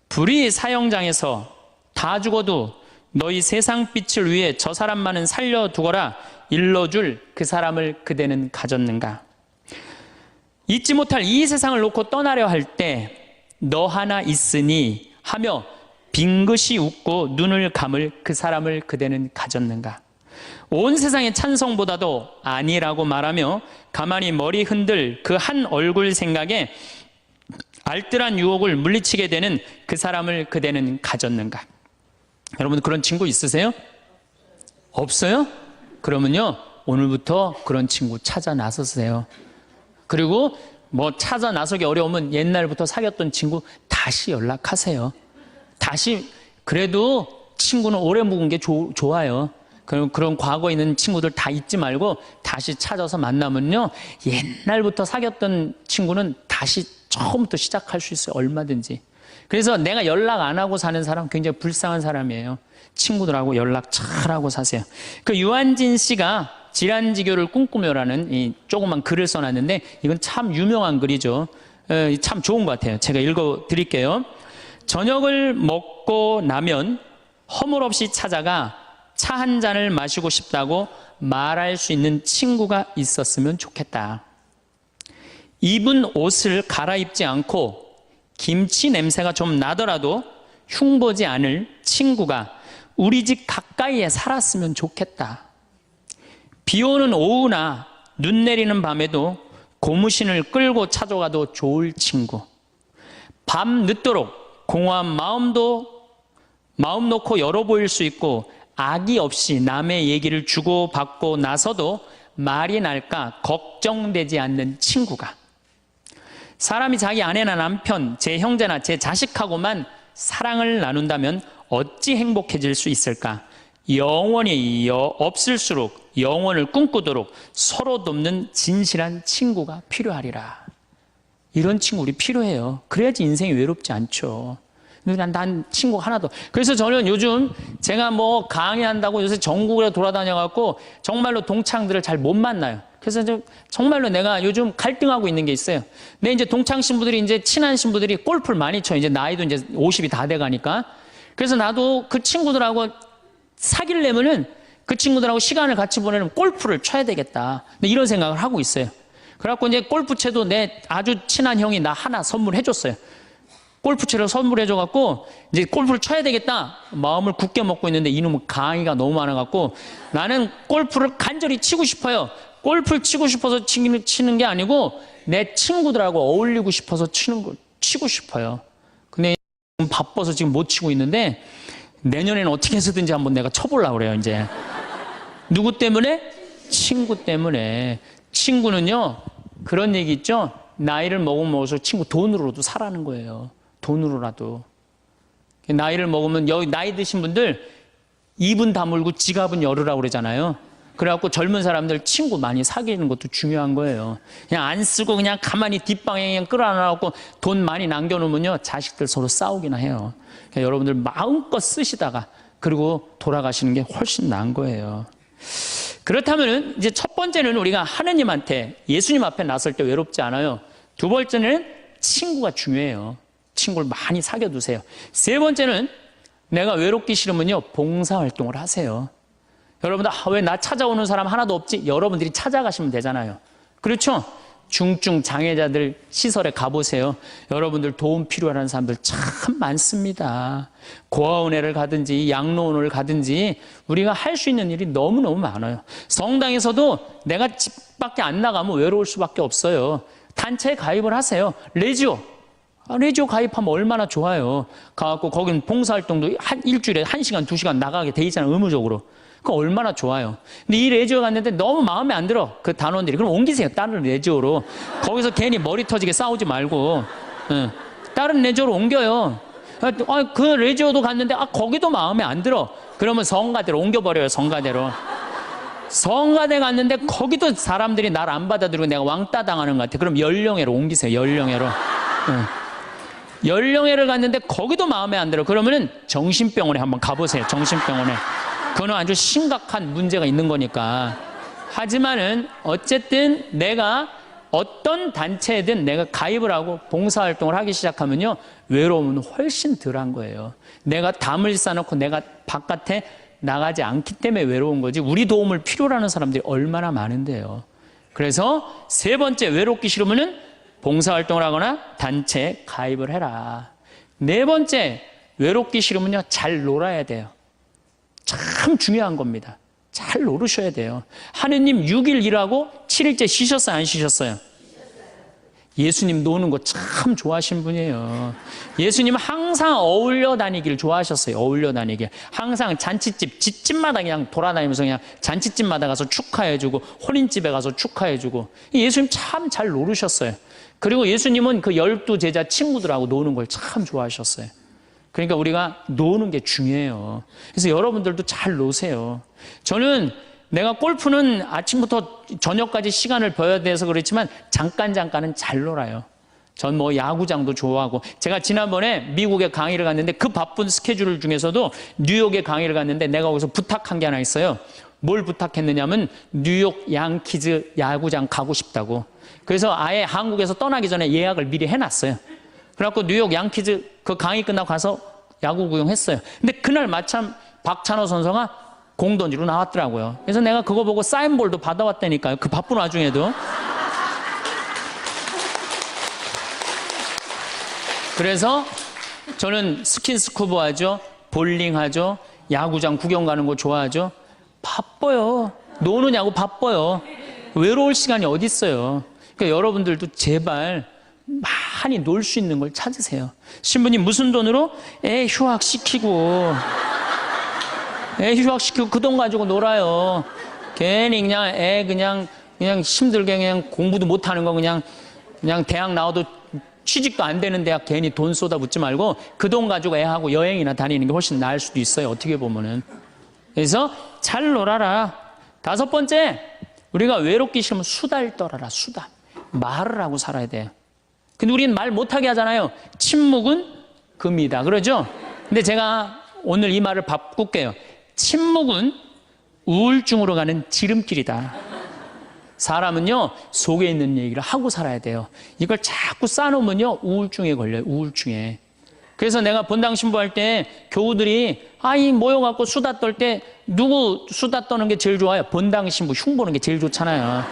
불이 사형장에서 다 죽어도 너희 세상 빛을 위해 저 사람만은 살려두거라 일러줄 그 사람을 그대는 가졌는가? 잊지 못할 이 세상을 놓고 떠나려 할 때 너 하나 있으니 하며 빙긋이 웃고 눈을 감을 그 사람을 그대는 가졌는가? 온 세상의 찬성보다도 아니라고 말하며 가만히 머리 흔들 그 한 얼굴 생각에 알뜰한 유혹을 물리치게 되는 그 사람을 그대는 가졌는가? 여러분 그런 친구 있으세요? 없어요? 그러면요 오늘부터 그런 친구 찾아 나서세요. 그리고 뭐 찾아 나서기 어려우면 옛날부터 사귀었던 친구 다시 연락하세요. 다시. 그래도 친구는 오래 묵은 게 좋아요. 그런 과거에 있는 친구들 다 잊지 말고 다시 찾아서 만나면요 옛날부터 사귀었던 친구는 다시 처음부터 시작할 수 있어요. 얼마든지. 그래서 내가 연락 안 하고 사는 사람 굉장히 불쌍한 사람이에요. 친구들하고 연락 잘하고 사세요. 그 유한진 씨가 질환지교를 꿈꾸며라는 이 조그만 글을 써놨는데 이건 참 유명한 글이죠. 참 좋은 것 같아요. 제가 읽어드릴게요. 저녁을 먹고 나면 허물없이 찾아가 차 한 잔을 마시고 싶다고 말할 수 있는 친구가 있었으면 좋겠다. 입은 옷을 갈아입지 않고 김치 냄새가 좀 나더라도 흉보지 않을 친구가 우리 집 가까이에 살았으면 좋겠다. 비 오는 오후나 눈 내리는 밤에도 고무신을 끌고 찾아가도 좋을 친구. 밤 늦도록 공허한 마음 놓고 열어 보일 수 있고 악의 없이 남의 얘기를 주고받고 나서도 말이 날까 걱정되지 않는 친구가. 사람이 자기 아내나 남편, 제 형제나 제 자식하고만 사랑을 나눈다면 어찌 행복해질 수 있을까? 영원히 없을수록 영원을 꿈꾸도록 서로 돕는 진실한 친구가 필요하리라. 이런 친구 우리 필요해요. 그래야지 인생이 외롭지 않죠. 난 친구 하나도. 그래서 저는 요즘 제가 뭐 강의한다고 요새 전국에 돌아다녀갖고 정말로 동창들을 잘 못 만나요. 그래서 정말로 내가 요즘 갈등하고 있는 게 있어요. 내 이제 동창 신부들이 이제 친한 신부들이 골프를 많이 쳐요. 이제 나이도 이제 50이 다 돼가니까. 그래서 나도 그 친구들하고 사귀려면은 그 친구들하고 시간을 같이 보내려면 골프를 쳐야 되겠다. 이런 생각을 하고 있어요. 그래갖고 이제 골프채도 내 아주 친한 형이 나 하나 선물해 줬어요. 골프채를 선물해줘갖고 이제 골프를 쳐야 되겠다 마음을 굳게 먹고 있는데 이놈은 강의가 너무 많아갖고 나는 골프를 간절히 치고 싶어요. 골프를 치고 싶어서 치는 게 아니고 내 친구들하고 어울리고 싶어서 치고 싶어요. 근데 바빠서 지금 못 치고 있는데 내년에는 어떻게 해서든지 한번 내가 쳐보려고 그래요. 이제 누구 때문에? 친구 때문에. 친구는요 그런 얘기 있죠. 나이를 먹을수록 친구 돈으로도 사라는 거예요. 돈으로라도. 나이를 먹으면 여기 나이 드신 분들 입은 다물고 지갑은 열으라고 그러잖아요. 그래갖고 젊은 사람들 친구 많이 사귀는 것도 중요한 거예요. 그냥 안 쓰고 그냥 가만히 뒷방에 그냥 끌어안아갖고 돈 많이 남겨놓으면요 자식들 서로 싸우기나 해요. 그러니까 여러분들 마음껏 쓰시다가 그리고 돌아가시는 게 훨씬 나은 거예요. 그렇다면은 이제 첫 번째는 우리가 하느님한테 예수님 앞에 나설 때 외롭지 않아요. 두 번째는 친구가 중요해요. 친구를 많이 사귀어 두세요. 세 번째는 내가 외롭기 싫으면요 봉사활동을 하세요. 여러분들 왜 나 찾아오는 사람 하나도 없지? 여러분들이 찾아가시면 되잖아요. 그렇죠? 중증 장애자들 시설에 가보세요. 여러분들 도움 필요한 사람들 참 많습니다. 고아원회를 가든지 양로원을 가든지 우리가 할 수 있는 일이 너무너무 많아요. 성당에서도 내가 집 밖에 안 나가면 외로울 수밖에 없어요. 단체에 가입을 하세요. 레지오. 레지오 가입하면 얼마나 좋아요. 가갖고 거긴 봉사활동도 일주일에 1시간, 2시간 나가게 돼 있잖아요. 의무적으로. 그거 얼마나 좋아요. 근데 이 레지오 갔는데 너무 마음에 안 들어. 그 단원들이. 그럼 옮기세요. 다른 레지오로. 거기서 괜히 머리 터지게 싸우지 말고. 다른 레지오로 옮겨요. 그 레지오도 갔는데 거기도 마음에 안 들어. 그러면 성가대로 옮겨버려요. 성가대로. 성가대 갔는데 거기도 사람들이 나를 안 받아들이고 내가 왕따 당하는 것 같아. 그럼 연령회로 옮기세요. 연령회로. 연령회를 갔는데 거기도 마음에 안 들어. 그러면은 정신병원에 한번 가보세요. 정신병원에. 그거는 아주 심각한 문제가 있는 거니까. 하지만은 어쨌든 내가 어떤 단체에든 내가 가입을 하고 봉사활동을 하기 시작하면요 외로움은 훨씬 덜한 거예요. 내가 담을 쌓아놓고 내가 바깥에 나가지 않기 때문에 외로운 거지 우리 도움을 필요로 하는 사람들이 얼마나 많은데요. 그래서 세 번째 외롭기 싫으면은 봉사활동을 하거나 단체에 가입을 해라. 네 번째 외롭기 싫으면요 잘 놀아야 돼요. 참 중요한 겁니다. 잘 노르셔야 돼요. 하느님 6일 일하고 7일째 쉬셨어요? 안 쉬셨어요? 예수님 노는 거 참 좋아하신 분이에요. 예수님 항상 어울려 다니길 좋아하셨어요. 어울려 다니길. 항상 잔치집, 집집마다 그냥 돌아다니면서 그냥 잔치집마다 가서 축하해주고 혼인집에 가서 축하해주고 예수님 참 잘 노르셨어요. 그리고 예수님은 그 12제자 친구들하고 노는 걸 참 좋아하셨어요. 그러니까 우리가 노는 게 중요해요. 그래서 여러분들도 잘 노세요. 저는 내가 골프는 아침부터 저녁까지 시간을 버야 돼서 그렇지만 잠깐은 잘 놀아요. 전 뭐 야구장도 좋아하고 제가 지난번에 미국에 강의를 갔는데 그 바쁜 스케줄 중에서도 뉴욕에 강의를 갔는데 내가 거기서 부탁한 게 하나 있어요. 뭘 부탁했느냐면 뉴욕 양키즈 야구장 가고 싶다고. 그래서 아예 한국에서 떠나기 전에 예약을 미리 해놨어요. 그래갖고 뉴욕 양키즈 그 강의 끝나고 가서 야구 구경했어요. 근데 그날 마침 박찬호 선수가 공 던지러 나왔더라고요. 그래서 내가 그거 보고 사인볼도 받아왔다니까요. 그 바쁜 와중에도. 그래서 저는 스킨스쿠버 하죠. 볼링 하죠. 야구장 구경 가는 거 좋아하죠. 바빠요. 노느냐고 바빠요. 외로울 시간이 어디 있어요. 그러니까 여러분들도 제발 많이 놀 수 있는 걸 찾으세요. 신부님 무슨 돈으로? 애 휴학시키고 그 돈 가지고 놀아요. 괜히 그냥 애 그냥 힘들게 그냥 공부도 못하는 거 그냥 대학 나와도 취직도 안 되는 대학 괜히 돈 쏟아붓지 말고 그 돈 가지고 애하고 여행이나 다니는 게 훨씬 나을 수도 있어요. 어떻게 보면은. 그래서 잘 놀아라. 다섯 번째, 우리가 외롭기 싫으면 수다를 떨어라. 수다. 말을 하고 살아야 돼요. 근데 우리는 말 못하게 하잖아요. 침묵은 금이다. 그러죠? 근데 제가 오늘 이 말을 바꿀게요. 침묵은 우울증으로 가는 지름길이다. 사람은요, 속에 있는 얘기를 하고 살아야 돼요. 이걸 자꾸 쌓아놓으면요, 우울증에 걸려요. 우울증에. 그래서 내가 본당 신부할 때 교우들이 모여갖고 수다 떨 때 누구 수다 떠는 게 제일 좋아요? 본당 신부 흉보는 게 제일 좋잖아요.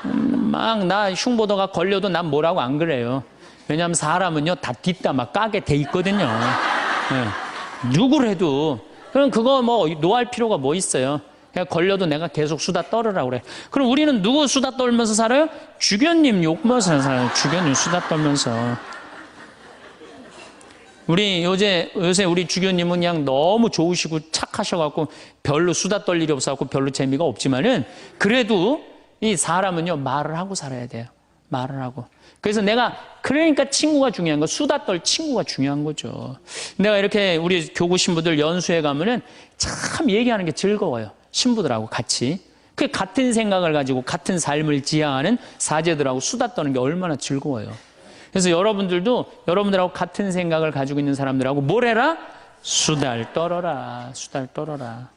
막 나 흉보다가 걸려도 난 뭐라고 안 그래요. 왜냐하면 사람은요, 다 뒷담화 까게 돼 있거든요. 예. 누구를 해도. 그럼 그거 뭐 노할 필요가 뭐 있어요? 그냥 걸려도 내가 계속 수다 떨으라고 그래. 그럼 우리는 누구 수다 떨면서 살아요? 주교님 욕먹어서 살아요. 주교님 수다 떨면서. 우리 요새 우리 주교님은 그냥 너무 좋으시고 착하셔갖고 별로 수다 떨 일이 없어갖고 별로 재미가 없지만은 그래도 이 사람은요, 말을 하고 살아야 돼요. 말을 하고. 그래서 그러니까 친구가 중요한 거, 수다 떨 친구가 중요한 거죠. 내가 이렇게 우리 교구 신부들 연수회 가면은 참 얘기하는 게 즐거워요. 신부들하고 같이. 그 같은 생각을 가지고 같은 삶을 지향하는 사제들하고 수다 떠는 게 얼마나 즐거워요. 그래서 여러분들도 여러분들하고 같은 생각을 가지고 있는 사람들하고 뭘 해라? 수다를 떨어라. 수다를 떨어라.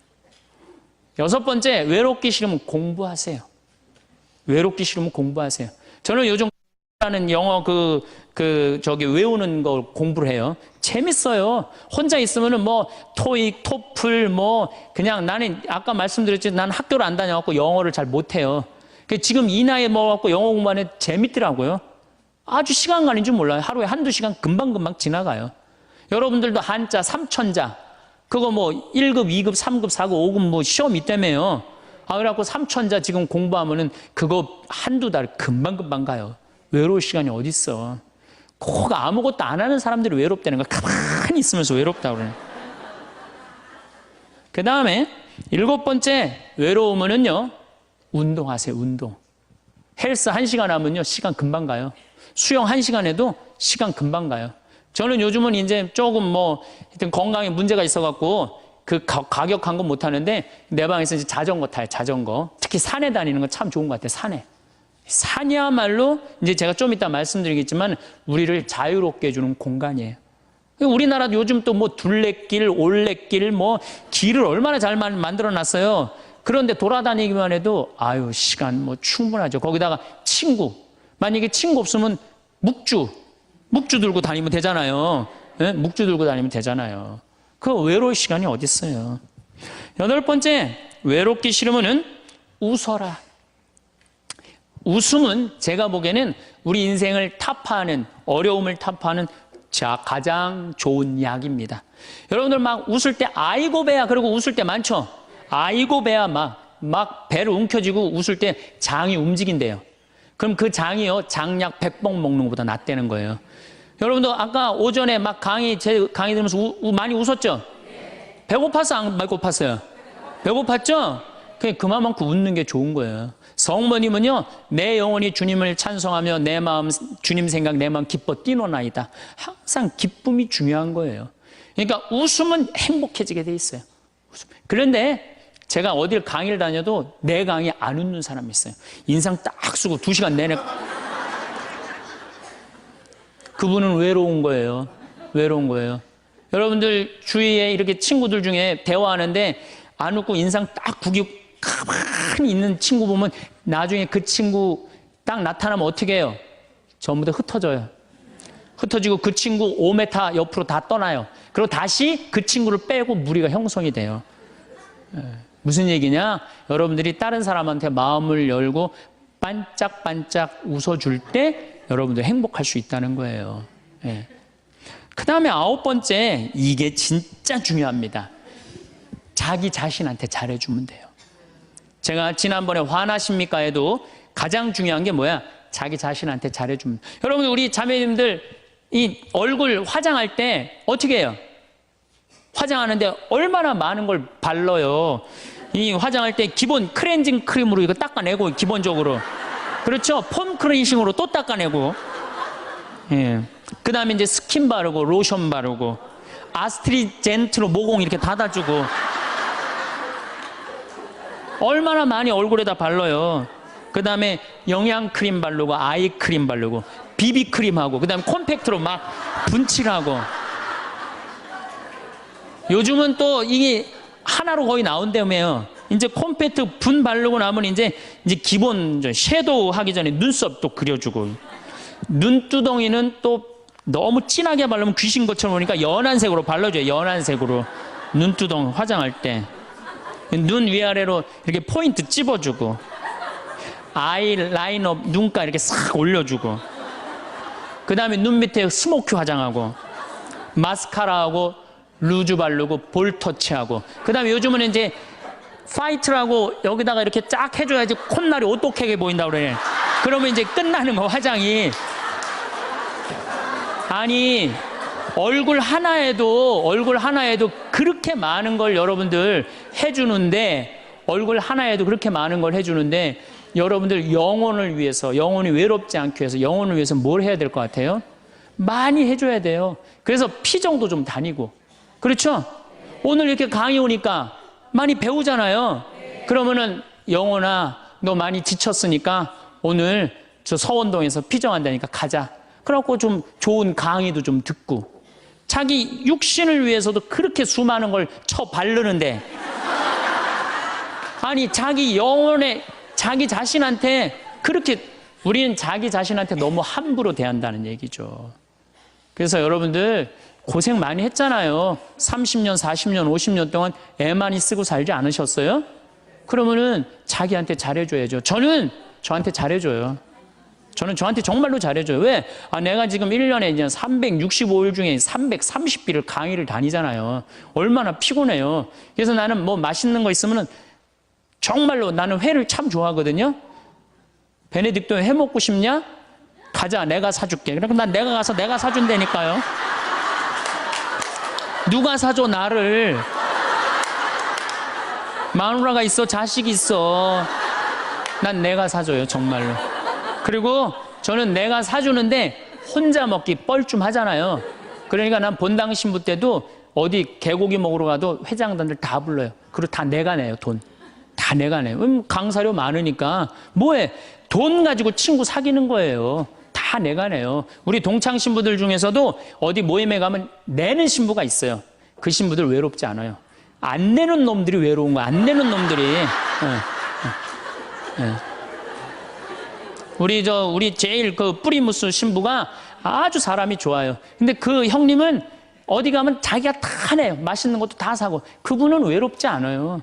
6번째, 외롭기 싫으면 공부하세요. 외롭기 싫으면 공부하세요. 저는 요즘 라는 영어 외우는 걸 공부를 해요. 재밌어요. 혼자 있으면은 뭐 토익, 토플 그냥 나는 아까 말씀드렸지, 난 학교를 안 다녀갖고 영어를 잘 못해요. 지금 이 나이에 먹어갖고 영어 공부하는 재밌더라고요. 아주 시간 가는 줄 몰라요. 하루에 한두 시간 금방금방 지나가요. 여러분들도 한자, 삼천자 그거 1급, 2급, 3급, 4급, 5급 시험 있다며요. 그래갖고 삼천자 지금 공부하면은 그거 한두 달 금방금방 가요. 외로울 시간이 어딨어. 꼭 아무것도 안 하는 사람들이 외롭다는 거, 가만히 있으면서 외롭다고 그래요. 그 다음에 7번째, 외로우면은요, 운동하세요. 운동. 헬스 1시간 하면요, 시간 금방 가요. 수영 1시간 해도 시간 금방 가요. 저는 요즘은 이제 조금 하여튼 건강에 문제가 있어갖고 가격한 건 못 하는데 내 방에서 이제 자전거 타요. 자전거. 특히 산에 다니는 건 참 좋은 것 같아요. 산에. 산이야말로 이제 제가 좀 이따 말씀드리겠지만 우리를 자유롭게 해주는 공간이에요. 우리나라도 요즘 또 둘레길, 올레길, 길을 얼마나 잘 만들어 놨어요. 그런데 돌아다니기만 해도 시간 충분하죠. 거기다가 친구. 만약에 친구 없으면 묵주 들고 다니면 되잖아요. 네? 묵주 들고 다니면 되잖아요. 그 외로울 시간이 어디 있어요. 8번째, 외롭기 싫으면은 웃어라. 웃음은 제가 보기에는 우리 인생을 타파하는, 어려움을 타파하는 가장 좋은 약입니다. 여러분들 막 웃을 때 아이고 배야 그러고 웃을 때 많죠? 아이고 배야 막 배를 움켜쥐고 웃을 때 장이 움직인대요. 그럼 그 장이요, 장약 100번 먹는 것보다 낫다는 거예요. 여러분도 아까 오전에 제 강의 들으면서 많이 웃었죠? 배고팠어? 안 배고팠어요? 배고팠죠? 그만큼 웃는 게 좋은 거예요. 성모님은요, 내 영혼이 주님을 찬송하며 내 마음 주님 생각 내 마음 기뻐 뛰노나이다. 항상 기쁨이 중요한 거예요. 그러니까 웃으면 행복해지게 돼 있어요. 그런데 제가 어딜 강의를 다녀도 내 강의 안 웃는 사람이 있어요. 인상 딱 쓰고 2시간 내내. 그분은 외로운 거예요. 외로운 거예요. 여러분들 주위에 이렇게 친구들 중에 대화하는데 안 웃고 인상 딱 구기고 가만히 있는 친구 보면 나중에 그 친구 딱 나타나면 어떻게 해요? 전부 다 흩어져요. 흩어지고 그 친구 5m 옆으로 다 떠나요. 그리고 다시 그 친구를 빼고 무리가 형성이 돼요. 무슨 얘기냐? 여러분들이 다른 사람한테 마음을 열고 반짝반짝 웃어줄 때 여러분들 행복할 수 있다는 거예요. 그 다음에 9번째, 이게 진짜 중요합니다. 자기 자신한테 잘해주면 돼요. 제가 지난번에 화나십니까 해도 가장 중요한 게 뭐야? 자기 자신한테 잘해주면. 여러분, 우리 자매님들 이 얼굴 화장할 때 어떻게 해요? 화장하는데 얼마나 많은 걸 발라요. 이 화장할 때 기본 클렌징 크림으로 이거 닦아내고, 기본적으로. 그렇죠? 폼 클렌징으로 또 닦아내고. 그 다음에 이제 스킨 바르고, 로션 바르고, 아스트리젠트로 모공 이렇게 닫아주고. 얼마나 많이 얼굴에다 발라요. 그 다음에 영양크림 바르고, 아이크림 바르고, 비비크림하고, 그 다음에 콤팩트로 막 분칠하고. 요즘은 또 이게 하나로 거의 나온다며요. 이제 콤팩트 분 바르고 나면 이제 기본 섀도우 하기 전에 눈썹 또 그려주고, 눈두덩이는 또 너무 진하게 바르면 귀신 것처럼 보니까 연한색으로 발라줘요. 연한색으로 눈두덩이 화장할 때 눈 위아래로 이렇게 포인트 찝어주고, 아이라이너 눈가 이렇게 싹 올려주고. 그 다음에 눈 밑에 스모키 화장하고, 마스카라하고, 루즈 바르고, 볼 터치하고, 그 다음에 요즘은 이제 파이트라고 여기다가 이렇게 쫙 해줘야지 콧날이 오똑하게 보인다고 그래. 그러면 이제 끝나는 거, 화장이. 아니, 얼굴 하나에도 그렇게 많은 걸 여러분들 해주는데, 얼굴 하나에도 그렇게 많은 걸 해주는데, 여러분들 영혼을 위해서, 영혼이 외롭지 않기 위해서, 영혼을 위해서 뭘 해야 될 것 같아요? 많이 해줘야 돼요. 그래서 피정도 좀 다니고. 그렇죠? 오늘 이렇게 강의 오니까 많이 배우잖아요. 그러면은 영혼아, 너 많이 지쳤으니까 오늘 저 서원동에서 피정한다니까 가자. 그래갖고 좀 좋은 강의도 좀 듣고. 자기 육신을 위해서도 그렇게 수많은 걸 쳐 바르는데, 아니 자기 영혼에, 자기 자신한테 그렇게, 우리는 자기 자신한테 너무 함부로 대한다는 얘기죠. 그래서 여러분들 고생 많이 했잖아요. 30년, 40년, 50년 동안 애 많이 쓰고 살지 않으셨어요? 그러면은 자기한테 잘해줘야죠. 저는 저한테 잘해줘요. 저는 저한테 정말로 잘해줘요. 왜? 내가 지금 1년에 이제 365일 중에 330일을 강의를 다니잖아요. 얼마나 피곤해요. 그래서 나는 뭐 맛있는 거 있으면은 정말로, 나는 회를 참 좋아하거든요. 베네딕토 회 먹고 싶냐? 가자, 내가 사줄게. 그러니까 난 내가 가서 내가 사준다니까요. 누가 사줘, 나를. 마누라가 있어, 자식이 있어. 난 내가 사줘요, 정말로. 그리고 저는 내가 사주는데 혼자 먹기 뻘쭘하잖아요. 그러니까 난 본당 신부 때도 어디 개고기 먹으러 가도 회장단들 다 불러요. 그리고 다 내가 내요, 돈. 다 내가 내요. 강사료 많으니까 뭐해? 돈 가지고 친구 사귀는 거예요. 다 내가 내요. 우리 동창 신부들 중에서도 어디 모임에 가면 내는 신부가 있어요. 그 신부들 외롭지 않아요. 안 내는 놈들이 외로운 거야. 안 내는 놈들이. 우리 제일 그 뿌리무스 신부가 아주 사람이 좋아요. 근데 그 형님은 어디 가면 자기가 다 내요. 맛있는 것도 다 사고. 그분은 외롭지 않아요.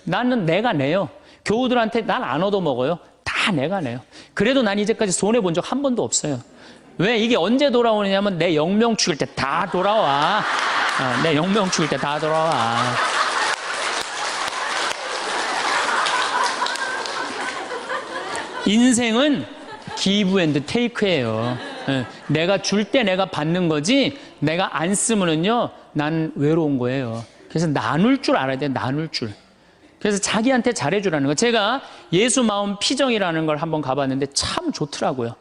나는 내가 내요. 교우들한테 난 안 얻어먹어요. 다 내가 내요. 그래도 난 이제까지 손해본 적 한 번도 없어요. 왜? 이게 언제 돌아오느냐면 내 영명 죽일 때 다 돌아와. 내 영명 죽일 때 다 돌아와. 인생은 기브 앤드 테이크예요. 내가 줄 때 내가 받는 거지, 내가 안 쓰면은요, 난 외로운 거예요. 그래서 나눌 줄 알아야 돼, 나눌 줄. 그래서 자기한테 잘해주라는 거. 제가 예수 마음 피정이라는 걸 한번 가봤는데 참 좋더라고요.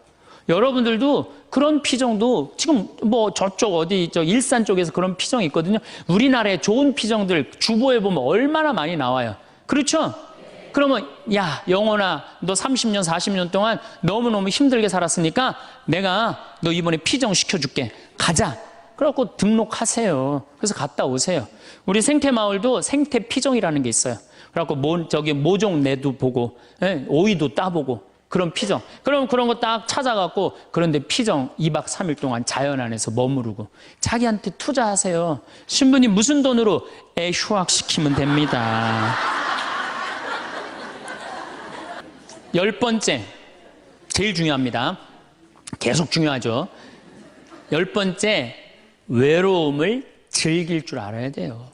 여러분들도 그런 피정도 지금 뭐 저쪽 어디 저 일산 쪽에서 그런 피정이 있거든요. 우리나라의 좋은 피정들 주보에 보면 얼마나 많이 나와요. 그렇죠? 그러면 야, 영혼아, 너 30년 40년 동안 너무너무 힘들게 살았으니까 내가 너 이번에 피정 시켜줄게. 가자. 그래갖고 등록하세요. 그래서 갔다 오세요. 우리 생태마을도 생태피정이라는 게 있어요. 그래갖고 저기 모종내도 보고, 오이도 따보고, 그런 피정. 그럼 그런 거 딱 찾아갖고, 그런데 피정 2박 3일 동안 자연 안에서 머무르고, 자기한테 투자하세요. 신부님 무슨 돈으로? 애 휴학시키면 됩니다. 10번째, 제일 중요합니다. 계속 중요하죠. 10번째, 외로움을 즐길 줄 알아야 돼요.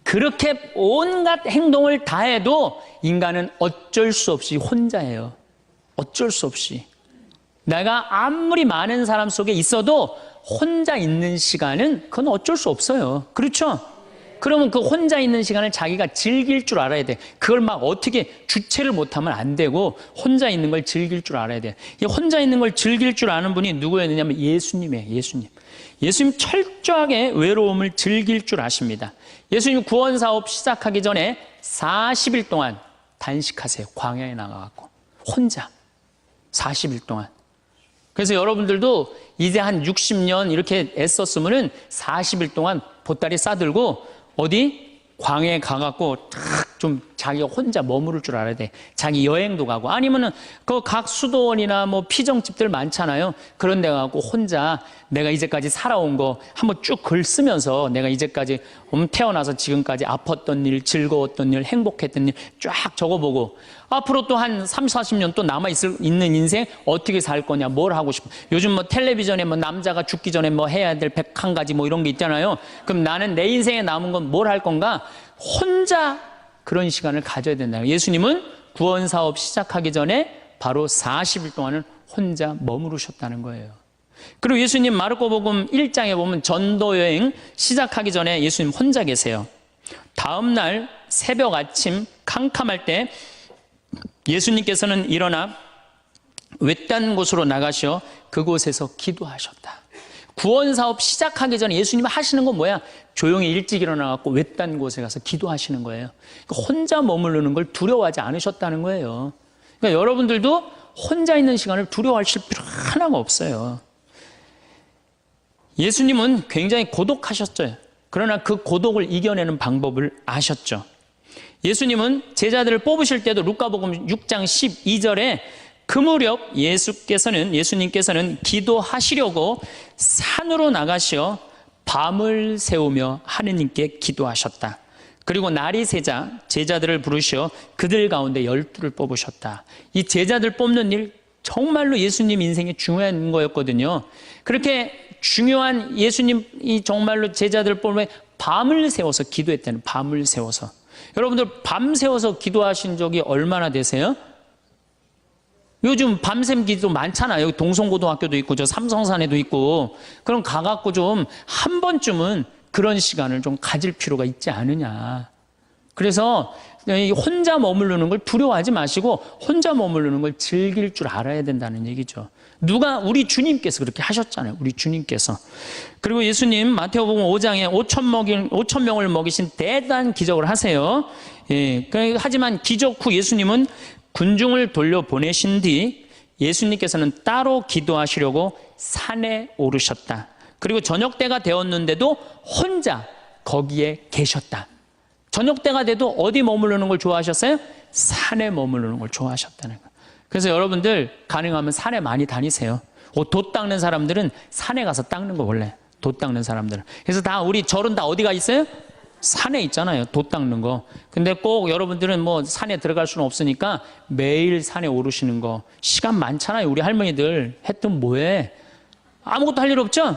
그렇게 온갖 행동을 다 해도 인간은 어쩔 수 없이 혼자예요. 어쩔 수 없이. 내가 아무리 많은 사람 속에 있어도 혼자 있는 시간은 그건 어쩔 수 없어요. 그렇죠? 그러면 그 혼자 있는 시간을 자기가 즐길 줄 알아야 돼. 그걸 막 어떻게 주체를 못하면 안 되고 혼자 있는 걸 즐길 줄 알아야 돼. 이 혼자 있는 걸 즐길 줄 아는 분이 누구였느냐면 예수님이에요. 예수님. 예수님 철저하게 외로움을 즐길 줄 아십니다. 예수님 구원 사업 시작하기 전에 40일 동안 단식하세요. 광야에 나가갖고 혼자 40일 동안. 그래서 여러분들도 이제 한 60년 이렇게 애썼으면은 40일 동안 보따리 싸들고 어디 광야에 가갖고 탁 좀 자기가 혼자 머무를 줄 알아야 돼. 자기 여행도 가고 아니면은 그 각 수도원이나 뭐 피정집들 많잖아요. 그런 데 가고 혼자 내가 이제까지 살아온 거 한번 쭉 글 쓰면서 내가 이제까지 태어나서 지금까지 아팠던 일, 즐거웠던 일, 행복했던 일 쫙 적어보고 앞으로 또 한 30, 40년 또 있는 인생 어떻게 살 거냐, 뭘 하고 싶어. 요즘 뭐 텔레비전에 뭐 남자가 죽기 전에 뭐 해야 될 101가지 뭐 이런 게 있잖아요. 그럼 나는 내 인생에 남은 건 뭘 할 건가? 혼자 그런 시간을 가져야 된다. 예수님은 구원 사업 시작하기 전에 바로 40일 동안은 혼자 머무르셨다는 거예요. 그리고 예수님 마르코복음 1장에 보면 전도 여행 시작하기 전에 예수님 혼자 계세요. 다음 날 새벽 아침 캄캄할 때 예수님께서는 일어나 외딴 곳으로 나가셔 그곳에서 기도하셨다. 구원 사업 시작하기 전에 예수님이 하시는 건 뭐야? 조용히 일찍 일어나갖고 외딴 곳에 가서 기도하시는 거예요. 그러니까 혼자 머무르는 걸 두려워하지 않으셨다는 거예요. 그러니까 여러분들도 혼자 있는 시간을 두려워하실 필요 하나가 없어요. 예수님은 굉장히 고독하셨죠. 그러나 그 고독을 이겨내는 방법을 아셨죠. 예수님은 제자들을 뽑으실 때도 루카복음 6장 12절에 그 무렵 예수님께서는 기도하시려고 산으로 나가시어 밤을 새우며 하느님께 기도하셨다. 그리고 날이 새자 제자들을 부르시어 그들 가운데 12를 뽑으셨다. 이 제자들 뽑는 일 정말로 예수님 인생에 중요한 거였거든요. 그렇게 중요한 예수님이 정말로 제자들을 뽑으면 밤을 새워서 기도했다는, 밤을 새워서. 여러분들 밤 새워서 기도하신 적이 얼마나 되세요? 요즘 밤샘 기도 많잖아요. 여기 동성고등학교도 있고 저 삼성산에도 있고. 그럼 가갖고 좀 한 번쯤은 그런 시간을 좀 가질 필요가 있지 않느냐. 그래서 혼자 머무르는 걸 두려워하지 마시고 혼자 머무르는 걸 즐길 줄 알아야 된다는 얘기죠. 우리 주님께서 그렇게 하셨잖아요. 우리 주님께서. 그리고 예수님 마태복음 5장에 5천 명을 먹이신 대단한 기적을 하세요. 예, 하지만 기적 후 예수님은 군중을 돌려보내신 뒤 예수님께서는 따로 기도하시려고 산에 오르셨다. 그리고 저녁 때가 되었는데도 혼자 거기에 계셨다. 저녁 때가 돼도 어디 머무르는 걸 좋아하셨어요? 산에 머무르는 걸 좋아하셨다는 거예요. 그래서 여러분들 가능하면 산에 많이 다니세요. 돛 닦는 사람들은 산에 가서 닦는 거 원래. 돛 닦는 사람들은. 그래서 다 우리 절은 다 어디가 있어요? 산에 있잖아요. 돛 닦는 거. 근데 꼭 여러분들은 뭐 산에 들어갈 수는 없으니까 매일 산에 오르시는 거. 시간 많잖아요. 우리 할머니들 했던 뭐해? 아무것도 할 일 없죠?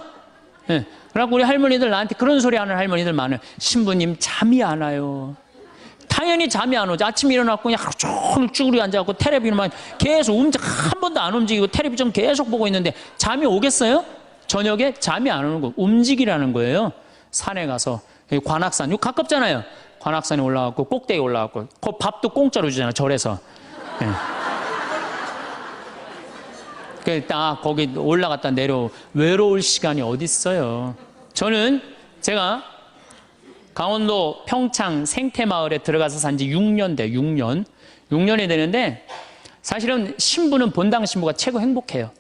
네. 그래갖고 우리 할머니들 나한테 그런 소리 하는 할머니들 많아요. 신부님 잠이 안 와요. 당연히 잠이 안 오죠. 아침에 일어나고 그냥 하루 종일 쭈그리 앉아갖고 텔레비전만 계속 한 번도 안 움직이고 텔레비전 계속 보고 있는데 잠이 오겠어요? 저녁에 잠이 안 오는 거. 움직이라는 거예요. 산에 가서. 관악산, 이거 가깝잖아요. 관악산에 올라가고 꼭대기 올라가고 그 밥도 공짜로 주잖아요. 절에서. 네. 딱 거기 올라갔다 외로울 시간이 어디 있어요. 저는 제가 강원도 평창 생태마을에 들어가서 산 지 6년 돼. 6년이 되는데 사실은 신부는 본당 신부가 최고 행복해요.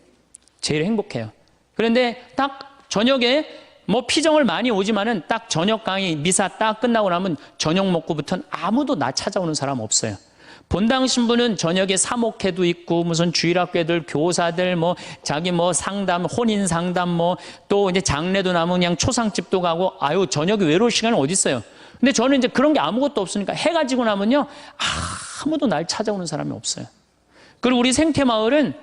제일 행복해요. 그런데 딱 저녁에 뭐 피정을 많이 오지만은 딱 저녁 강의 미사 딱 끝나고 나면 저녁 먹고부터는 아무도 나 찾아오는 사람 없어요. 본당 신부는 저녁에 사목회도 있고 무슨 주일학교들 교사들 뭐 자기 뭐 상담 혼인 상담 뭐 또 이제 장례도 나면 그냥 초상집도 가고 아유 저녁에 외로울 시간은 어디 있어요. 근데 저는 이제 그런 게 아무것도 없으니까 해가 지고 나면요 아무도 날 찾아오는 사람이 없어요. 그리고 우리 생태마을은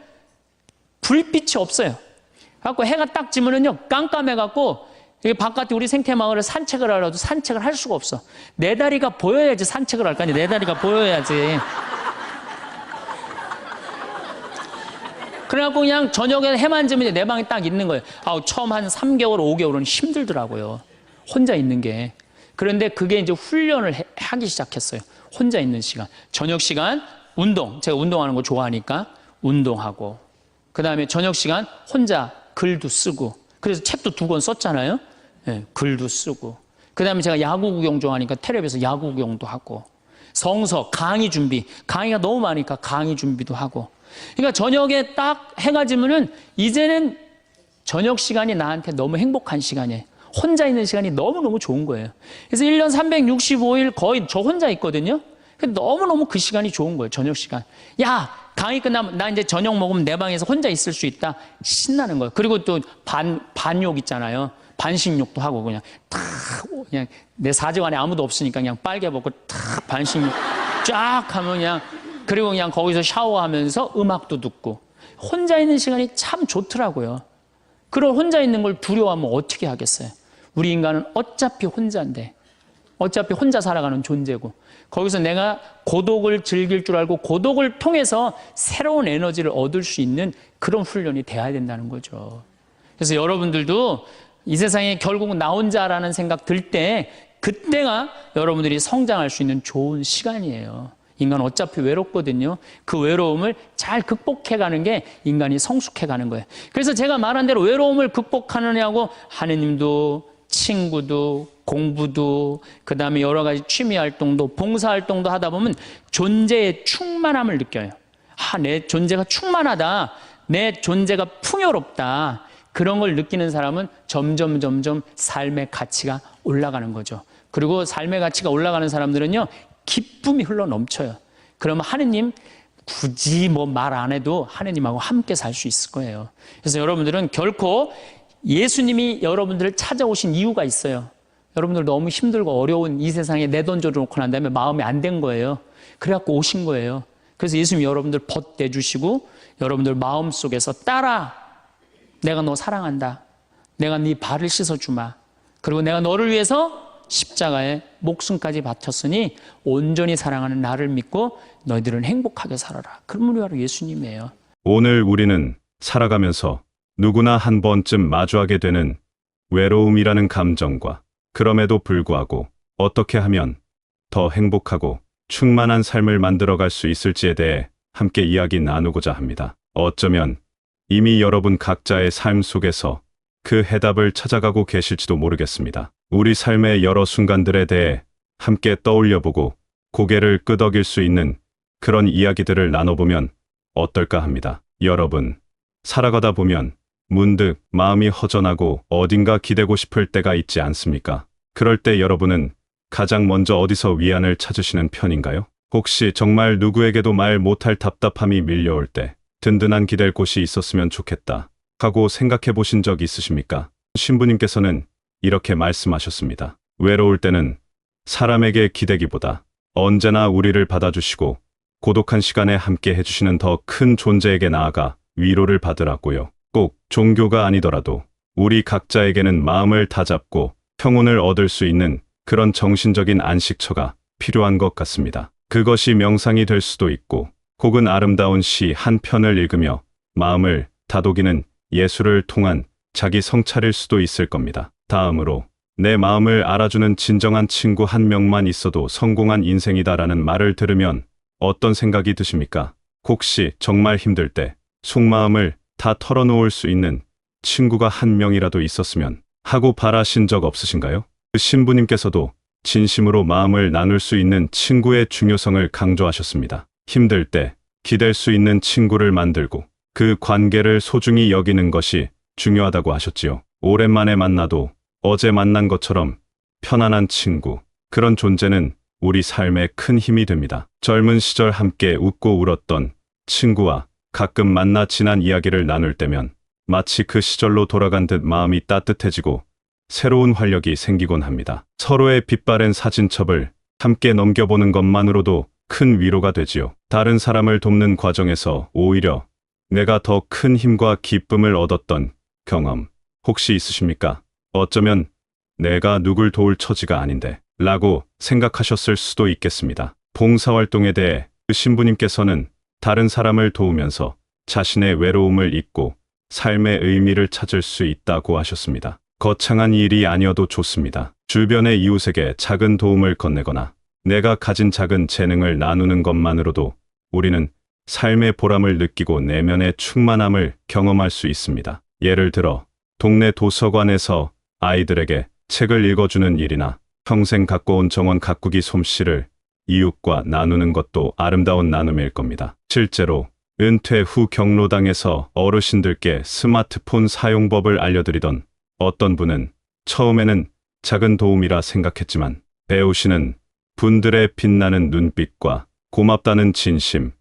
불빛이 없어요. 그래갖고 해가 딱 지면은요 깜깜해갖고 바깥에 우리 생태마을을 산책을 하려도 산책을 할 수가 없어. 내 다리가 보여야지 산책을 할 거 아니야. 내 다리가 보여야지. 그래갖고 그냥 저녁에 해만 지면 내 방에 딱 있는 거예요. 처음 한 3개월, 5개월은 힘들더라고요. 혼자 있는 게. 그런데 그게 이제 훈련을 하기 시작했어요. 혼자 있는 시간. 저녁 시간, 운동. 제가 운동하는 거 좋아하니까 운동하고. 그 다음에 저녁 시간 혼자 글도 쓰고. 그래서 책도 2권 썼잖아요. 네, 글도 쓰고. 그 다음에 제가 야구 구경 좋아하니까 텔레비에서 야구 구경도 하고. 성서, 강의 준비. 강의가 너무 많으니까 강의 준비도 하고. 그러니까 저녁에 딱 해가 지면은 이제는 저녁 시간이 나한테 너무 행복한 시간이에요. 혼자 있는 시간이 너무너무 좋은 거예요. 그래서 1년 365일 거의 저 혼자 있거든요. 너무너무 그 시간이 좋은 거예요. 저녁 시간. 야, 강의 끝나면 나 이제 저녁 먹으면 내 방에서 혼자 있을 수 있다. 신나는 거예요. 그리고 또 반욕 있잖아요. 반식욕도 하고 그냥 내 사직 안에 아무도 없으니까 그냥 빨개 벗고 탁 반식욕 쫙 하면 그냥, 그리고 그냥 거기서 샤워하면서 음악도 듣고 혼자 있는 시간이 참 좋더라고요. 그런 혼자 있는 걸 두려워하면 어떻게 하겠어요? 우리 인간은 어차피 혼자인데, 어차피 혼자 살아가는 존재고, 거기서 내가 고독을 즐길 줄 알고 고독을 통해서 새로운 에너지를 얻을 수 있는 그런 훈련이 돼야 된다는 거죠. 그래서 여러분들도 이 세상에 결국은 나 혼자라는 생각 들 때, 그때가 여러분들이 성장할 수 있는 좋은 시간이에요. 인간은 어차피 외롭거든요. 그 외로움을 잘 극복해가는 게 인간이 성숙해가는 거예요. 그래서 제가 말한 대로 외로움을 극복하느냐고 하느님도, 친구도, 공부도, 그 다음에 여러 가지 취미 활동도, 봉사 활동도 하다 보면 존재의 충만함을 느껴요. 내 존재가 충만하다. 내 존재가 풍요롭다. 그런 걸 느끼는 사람은 점점 삶의 가치가 올라가는 거죠. 그리고 삶의 가치가 올라가는 사람들은요, 기쁨이 흘러 넘쳐요. 그러면 하느님 굳이 말 안 해도 하느님하고 함께 살 수 있을 거예요. 그래서 여러분들은 결코 예수님이 여러분들을 찾아오신 이유가 있어요. 여러분들 너무 힘들고 어려운 이 세상에 내던져 놓고 난 다음에 마음이 안 된 거예요. 그래갖고 오신 거예요. 그래서 예수님이 여러분들 벗대주시고 여러분들 마음속에서 따라, 내가 너 사랑한다. 내가 네 발을 씻어주마. 그리고 내가 너를 위해서 십자가에 목숨까지 바쳤으니 온전히 사랑하는 나를 믿고 너희들은 행복하게 살아라. 그런 분이 바로 예수님이에요. 오늘 우리는 살아가면서 누구나 한 번쯤 마주하게 되는 외로움이라는 감정과, 그럼에도 불구하고 어떻게 하면 더 행복하고 충만한 삶을 만들어갈 수 있을지에 대해 함께 이야기 나누고자 합니다. 어쩌면 이미 여러분 각자의 삶 속에서 그 해답을 찾아가고 계실지도 모르겠습니다. 우리 삶의 여러 순간들에 대해 함께 떠올려보고 고개를 끄덕일 수 있는 그런 이야기들을 나눠보면 어떨까 합니다. 여러분, 살아가다 보면 문득 마음이 허전하고 어딘가 기대고 싶을 때가 있지 않습니까? 그럴 때 여러분은 가장 먼저 어디서 위안을 찾으시는 편인가요? 혹시 정말 누구에게도 말 못할 답답함이 밀려올 때 든든한 기댈 곳이 있었으면 좋겠다 하고 생각해 보신 적 있으십니까? 신부님께서는 이렇게 말씀하셨습니다. 외로울 때는 사람에게 기대기보다 언제나 우리를 받아주시고 고독한 시간에 함께 해주시는 더 큰 존재에게 나아가 위로를 받으라고요. 꼭 종교가 아니더라도 우리 각자에게는 마음을 다잡고 평온을 얻을 수 있는 그런 정신적인 안식처가 필요한 것 같습니다. 그것이 명상이 될 수도 있고, 혹은 아름다운 시 한 편을 읽으며 마음을 다독이는 예술을 통한 자기 성찰일 수도 있을 겁니다. 다음으로, 내 마음을 알아주는 진정한 친구 한 명만 있어도 성공한 인생이다라는 말을 들으면 어떤 생각이 드십니까? 혹시 정말 힘들 때 속마음을 다 털어놓을 수 있는 친구가 한 명이라도 있었으면 하고 바라신 적 없으신가요? 그 신부님께서도 진심으로 마음을 나눌 수 있는 친구의 중요성을 강조하셨습니다. 힘들 때 기댈 수 있는 친구를 만들고 그 관계를 소중히 여기는 것이 중요하다고 하셨지요. 오랜만에 만나도 어제 만난 것처럼 편안한 친구, 그런 존재는 우리 삶에 큰 힘이 됩니다. 젊은 시절 함께 웃고 울었던 친구와 가끔 만나 지난 이야기를 나눌 때면 마치 그 시절로 돌아간 듯 마음이 따뜻해지고 새로운 활력이 생기곤 합니다. 서로의 빛바랜 사진첩을 함께 넘겨보는 것만으로도 큰 위로가 되지요. 다른 사람을 돕는 과정에서 오히려 내가 더 큰 힘과 기쁨을 얻었던 경험 혹시 있으십니까? 어쩌면 내가 누굴 도울 처지가 아닌데 라고 생각하셨을 수도 있겠습니다. 봉사활동에 대해 그 신부님께서는 다른 사람을 도우면서 자신의 외로움을 잊고 삶의 의미를 찾을 수 있다고 하셨습니다. 거창한 일이 아니어도 좋습니다. 주변의 이웃에게 작은 도움을 건네거나 내가 가진 작은 재능을 나누는 것만으로도 우리는 삶의 보람을 느끼고 내면의 충만함을 경험할 수 있습니다. 예를 들어 동네 도서관에서 아이들에게 책을 읽어주는 일이나 평생 갖고 온 정원 가꾸기 솜씨를 이웃과 나누는 것도 아름다운 나눔일 겁니다. 실제로 은퇴 후 경로당에서 어르신들께 스마트폰 사용법을 알려드리던 어떤 분은 처음에는 작은 도움이라 생각했지만 배우시는 분들의 빛나는 눈빛과 고맙다는 진심,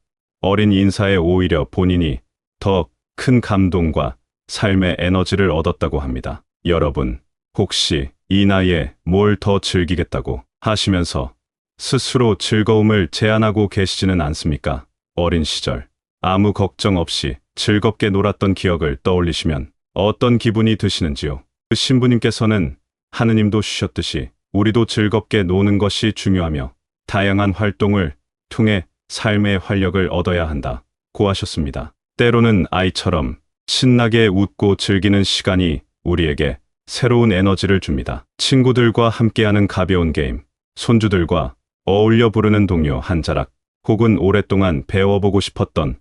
어린 인사에 오히려 본인이 더 큰 감동과 삶의 에너지를 얻었다고 합니다. 여러분, 혹시 이 나이에 뭘 더 즐기겠다고 하시면서 스스로 즐거움을 제한하고 계시지는 않습니까? 어린 시절, 아무 걱정 없이 즐겁게 놀았던 기억을 떠올리시면 어떤 기분이 드시는지요? 그 신부님께서는 하느님도 주셨듯이 우리도 즐겁게 노는 것이 중요하며 다양한 활동을 통해 삶의 활력을 얻어야 한다고 하셨습니다. 때로는 아이처럼 신나게 웃고 즐기는 시간이 우리에게 새로운 에너지를 줍니다. 친구들과 함께하는 가벼운 게임, 손주들과 어울려 부르는 동요 한 자락, 혹은 오랫동안 배워보고 싶었던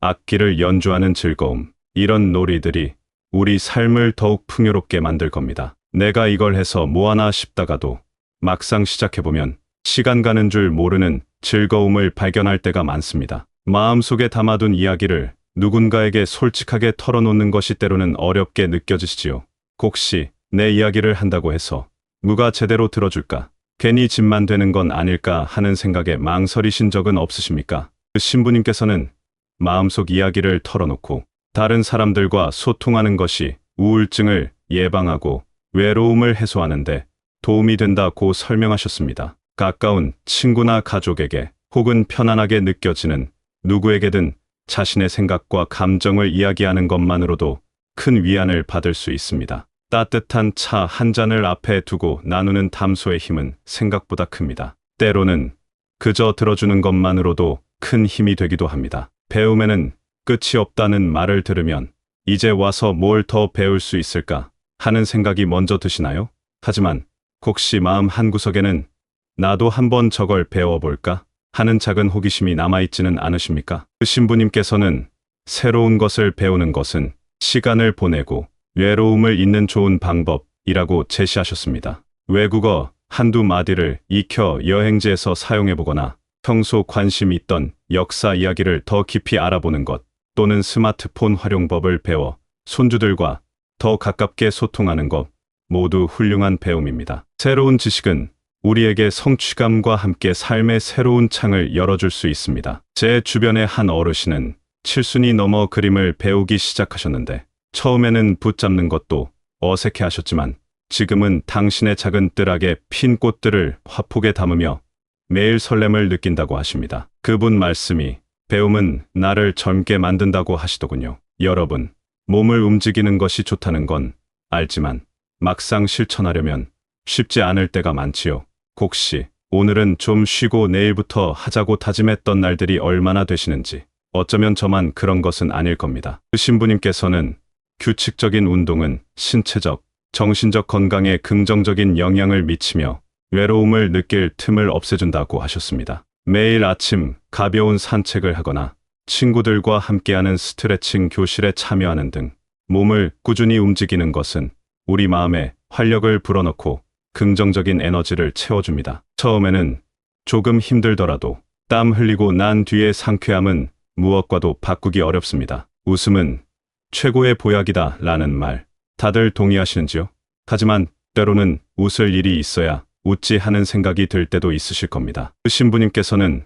악기를 연주하는 즐거움, 이런 놀이들이 우리 삶을 더욱 풍요롭게 만들 겁니다. 내가 이걸 해서 뭐하나 싶다가도 막상 시작해보면 시간 가는 줄 모르는 즐거움을 발견할 때가 많습니다. 마음속에 담아둔 이야기를 누군가에게 솔직하게 털어놓는 것이 때로는 어렵게 느껴지시지요. 혹시 내 이야기를 한다고 해서 누가 제대로 들어줄까? 괜히 짐만 되는 건 아닐까 하는 생각에 망설이신 적은 없으십니까? 그 신부님께서는 마음속 이야기를 털어놓고 다른 사람들과 소통하는 것이 우울증을 예방하고 외로움을 해소하는데 도움이 된다고 설명하셨습니다. 가까운 친구나 가족에게 혹은 편안하게 느껴지는 누구에게든 자신의 생각과 감정을 이야기하는 것만으로도 큰 위안을 받을 수 있습니다. 따뜻한 차 한 잔을 앞에 두고 나누는 담소의 힘은 생각보다 큽니다. 때로는 그저 들어주는 것만으로도 큰 힘이 되기도 합니다. 배움에는 끝이 없다는 말을 들으면 이제 와서 뭘 더 배울 수 있을까 하는 생각이 먼저 드시나요? 하지만 혹시 마음 한구석에는 나도 한번 저걸 배워볼까 하는 작은 호기심이 남아있지는 않으십니까? 그 신부님께서는 새로운 것을 배우는 것은 시간을 보내고 외로움을 잊는 좋은 방법이라고 제시하셨습니다. 외국어 한두 마디를 익혀 여행지에서 사용해보거나 평소 관심 있던 역사 이야기를 더 깊이 알아보는 것, 또는 스마트폰 활용법을 배워 손주들과 더 가깝게 소통하는 것, 모두 훌륭한 배움입니다. 새로운 지식은 우리에게 성취감과 함께 삶의 새로운 창을 열어줄 수 있습니다. 제 주변의 한 어르신은 7순이 넘어 그림을 배우기 시작하셨는데 처음에는 붙잡는 것도 어색해 하셨지만 지금은 당신의 작은 뜰악에 핀 꽃들을 화폭에 담으며 매일 설렘을 느낀다고 하십니다. 그분 말씀이 배움은 나를 젊게 만든다고 하시더군요. 여러분, 몸을 움직이는 것이 좋다는 건 알지만 막상 실천하려면 쉽지 않을 때가 많지요. 혹시 오늘은 좀 쉬고 내일부터 하자고 다짐했던 날들이 얼마나 되시는지, 어쩌면 저만 그런 것은 아닐 겁니다. 그 신부님께서는 규칙적인 운동은 신체적, 정신적 건강에 긍정적인 영향을 미치며 외로움을 느낄 틈을 없애준다고 하셨습니다. 매일 아침 가벼운 산책을 하거나 친구들과 함께하는 스트레칭 교실에 참여하는 등 몸을 꾸준히 움직이는 것은 우리 마음에 활력을 불어넣고 긍정적인 에너지를 채워줍니다. 처음에는 조금 힘들더라도 땀 흘리고 난 뒤의 상쾌함은 무엇과도 바꾸기 어렵습니다. 웃음은 최고의 보약이다 라는 말, 다들 동의하시는지요? 하지만 때로는 웃을 일이 있어야 웃지 하는 생각이 들 때도 있으실 겁니다. 그 신부님께서는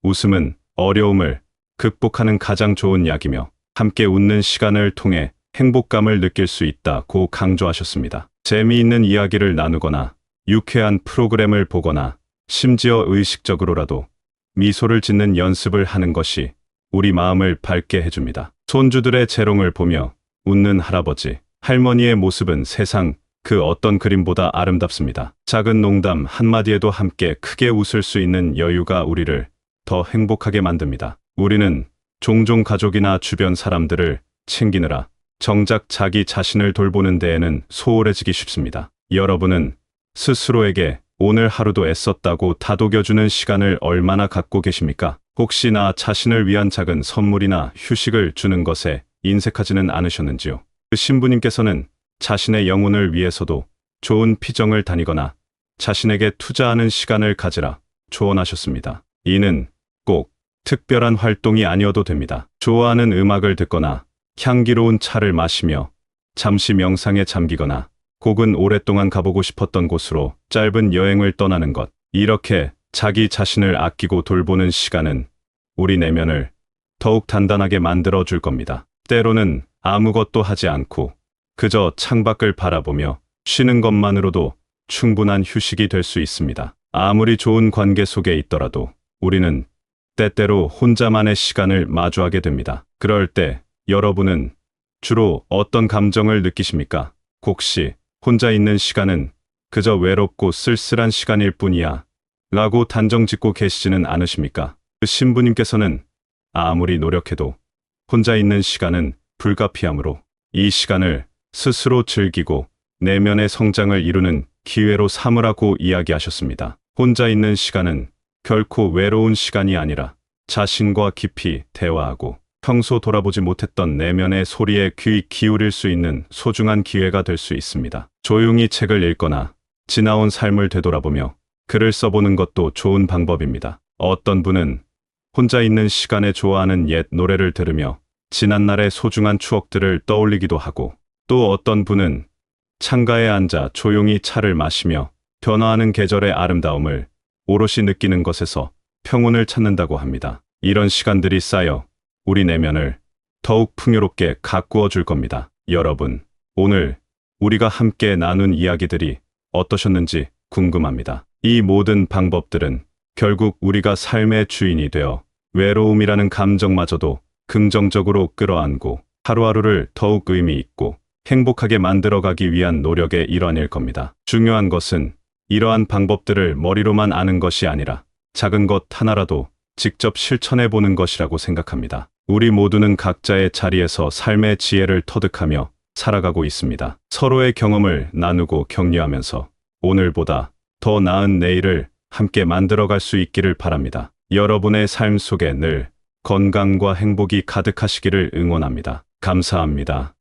웃음은 어려움을 극복하는 가장 좋은 약이며 함께 웃는 시간을 통해 행복감을 느낄 수 있다고 강조하셨습니다. 재미있는 이야기를 나누거나 유쾌한 프로그램을 보거나 심지어 의식적으로라도 미소를 짓는 연습을 하는 것이 우리 마음을 밝게 해줍니다. 손주들의 재롱을 보며 웃는 할아버지, 할머니의 모습은 세상 그 어떤 그림보다 아름답습니다. 작은 농담 한마디에도 함께 크게 웃을 수 있는 여유가 우리를 더 행복하게 만듭니다. 우리는 종종 가족이나 주변 사람들을 챙기느라 정작 자기 자신을 돌보는 데에는 소홀해지기 쉽습니다. 여러분은 스스로에게 오늘 하루도 애썼다고 다독여주는 시간을 얼마나 갖고 계십니까? 혹시 나 자신을 위한 작은 선물이나 휴식을 주는 것에 인색하지는 않으셨는지요? 그 신부님께서는 자신의 영혼을 위해서도 좋은 피정을 다니거나 자신에게 투자하는 시간을 가지라 조언하셨습니다. 이는 꼭 특별한 활동이 아니어도 됩니다. 좋아하는 음악을 듣거나 향기로운 차를 마시며 잠시 명상에 잠기거나 혹은 오랫동안 가보고 싶었던 곳으로 짧은 여행을 떠나는 것, 이렇게 자기 자신을 아끼고 돌보는 시간은 우리 내면을 더욱 단단하게 만들어 줄 겁니다. 때로는 아무것도 하지 않고 그저 창밖을 바라보며 쉬는 것만으로도 충분한 휴식이 될 수 있습니다. 아무리 좋은 관계 속에 있더라도 우리는 때때로 혼자만의 시간을 마주하게 됩니다. 그럴 때 여러분은 주로 어떤 감정을 느끼십니까? 혹시 혼자 있는 시간은 그저 외롭고 쓸쓸한 시간일 뿐이야 라고 단정 짓고 계시지는 않으십니까? 그 신부님께서는 아무리 노력해도 혼자 있는 시간은 불가피하므로 이 시간을 스스로 즐기고 내면의 성장을 이루는 기회로 삼으라고 이야기하셨습니다. 혼자 있는 시간은 결코 외로운 시간이 아니라 자신과 깊이 대화하고 평소 돌아보지 못했던 내면의 소리에 귀 기울일 수 있는 소중한 기회가 될 수 있습니다. 조용히 책을 읽거나 지나온 삶을 되돌아보며 글을 써보는 것도 좋은 방법입니다. 어떤 분은 혼자 있는 시간에 좋아하는 옛 노래를 들으며 지난날의 소중한 추억들을 떠올리기도 하고, 또 어떤 분은 창가에 앉아 조용히 차를 마시며 변화하는 계절의 아름다움을 오롯이 느끼는 것에서 평온을 찾는다고 합니다. 이런 시간들이 쌓여 우리 내면을 더욱 풍요롭게 가꾸어 줄 겁니다. 여러분, 오늘 우리가 함께 나눈 이야기들이 어떠셨는지 궁금합니다. 이 모든 방법들은 결국 우리가 삶의 주인이 되어 외로움이라는 감정마저도 긍정적으로 끌어안고 하루하루를 더욱 의미 있고 행복하게 만들어가기 위한 노력의 일환일 겁니다. 중요한 것은 이러한 방법들을 머리로만 아는 것이 아니라 작은 것 하나라도 직접 실천해 보는 것이라고 생각합니다. 우리 모두는 각자의 자리에서 삶의 지혜를 터득하며 살아가고 있습니다. 서로의 경험을 나누고 격려하면서 오늘보다 더 나은 내일을 함께 만들어갈 수 있기를 바랍니다. 여러분의 삶 속에 늘 건강과 행복이 가득하시기를 응원합니다. 감사합니다.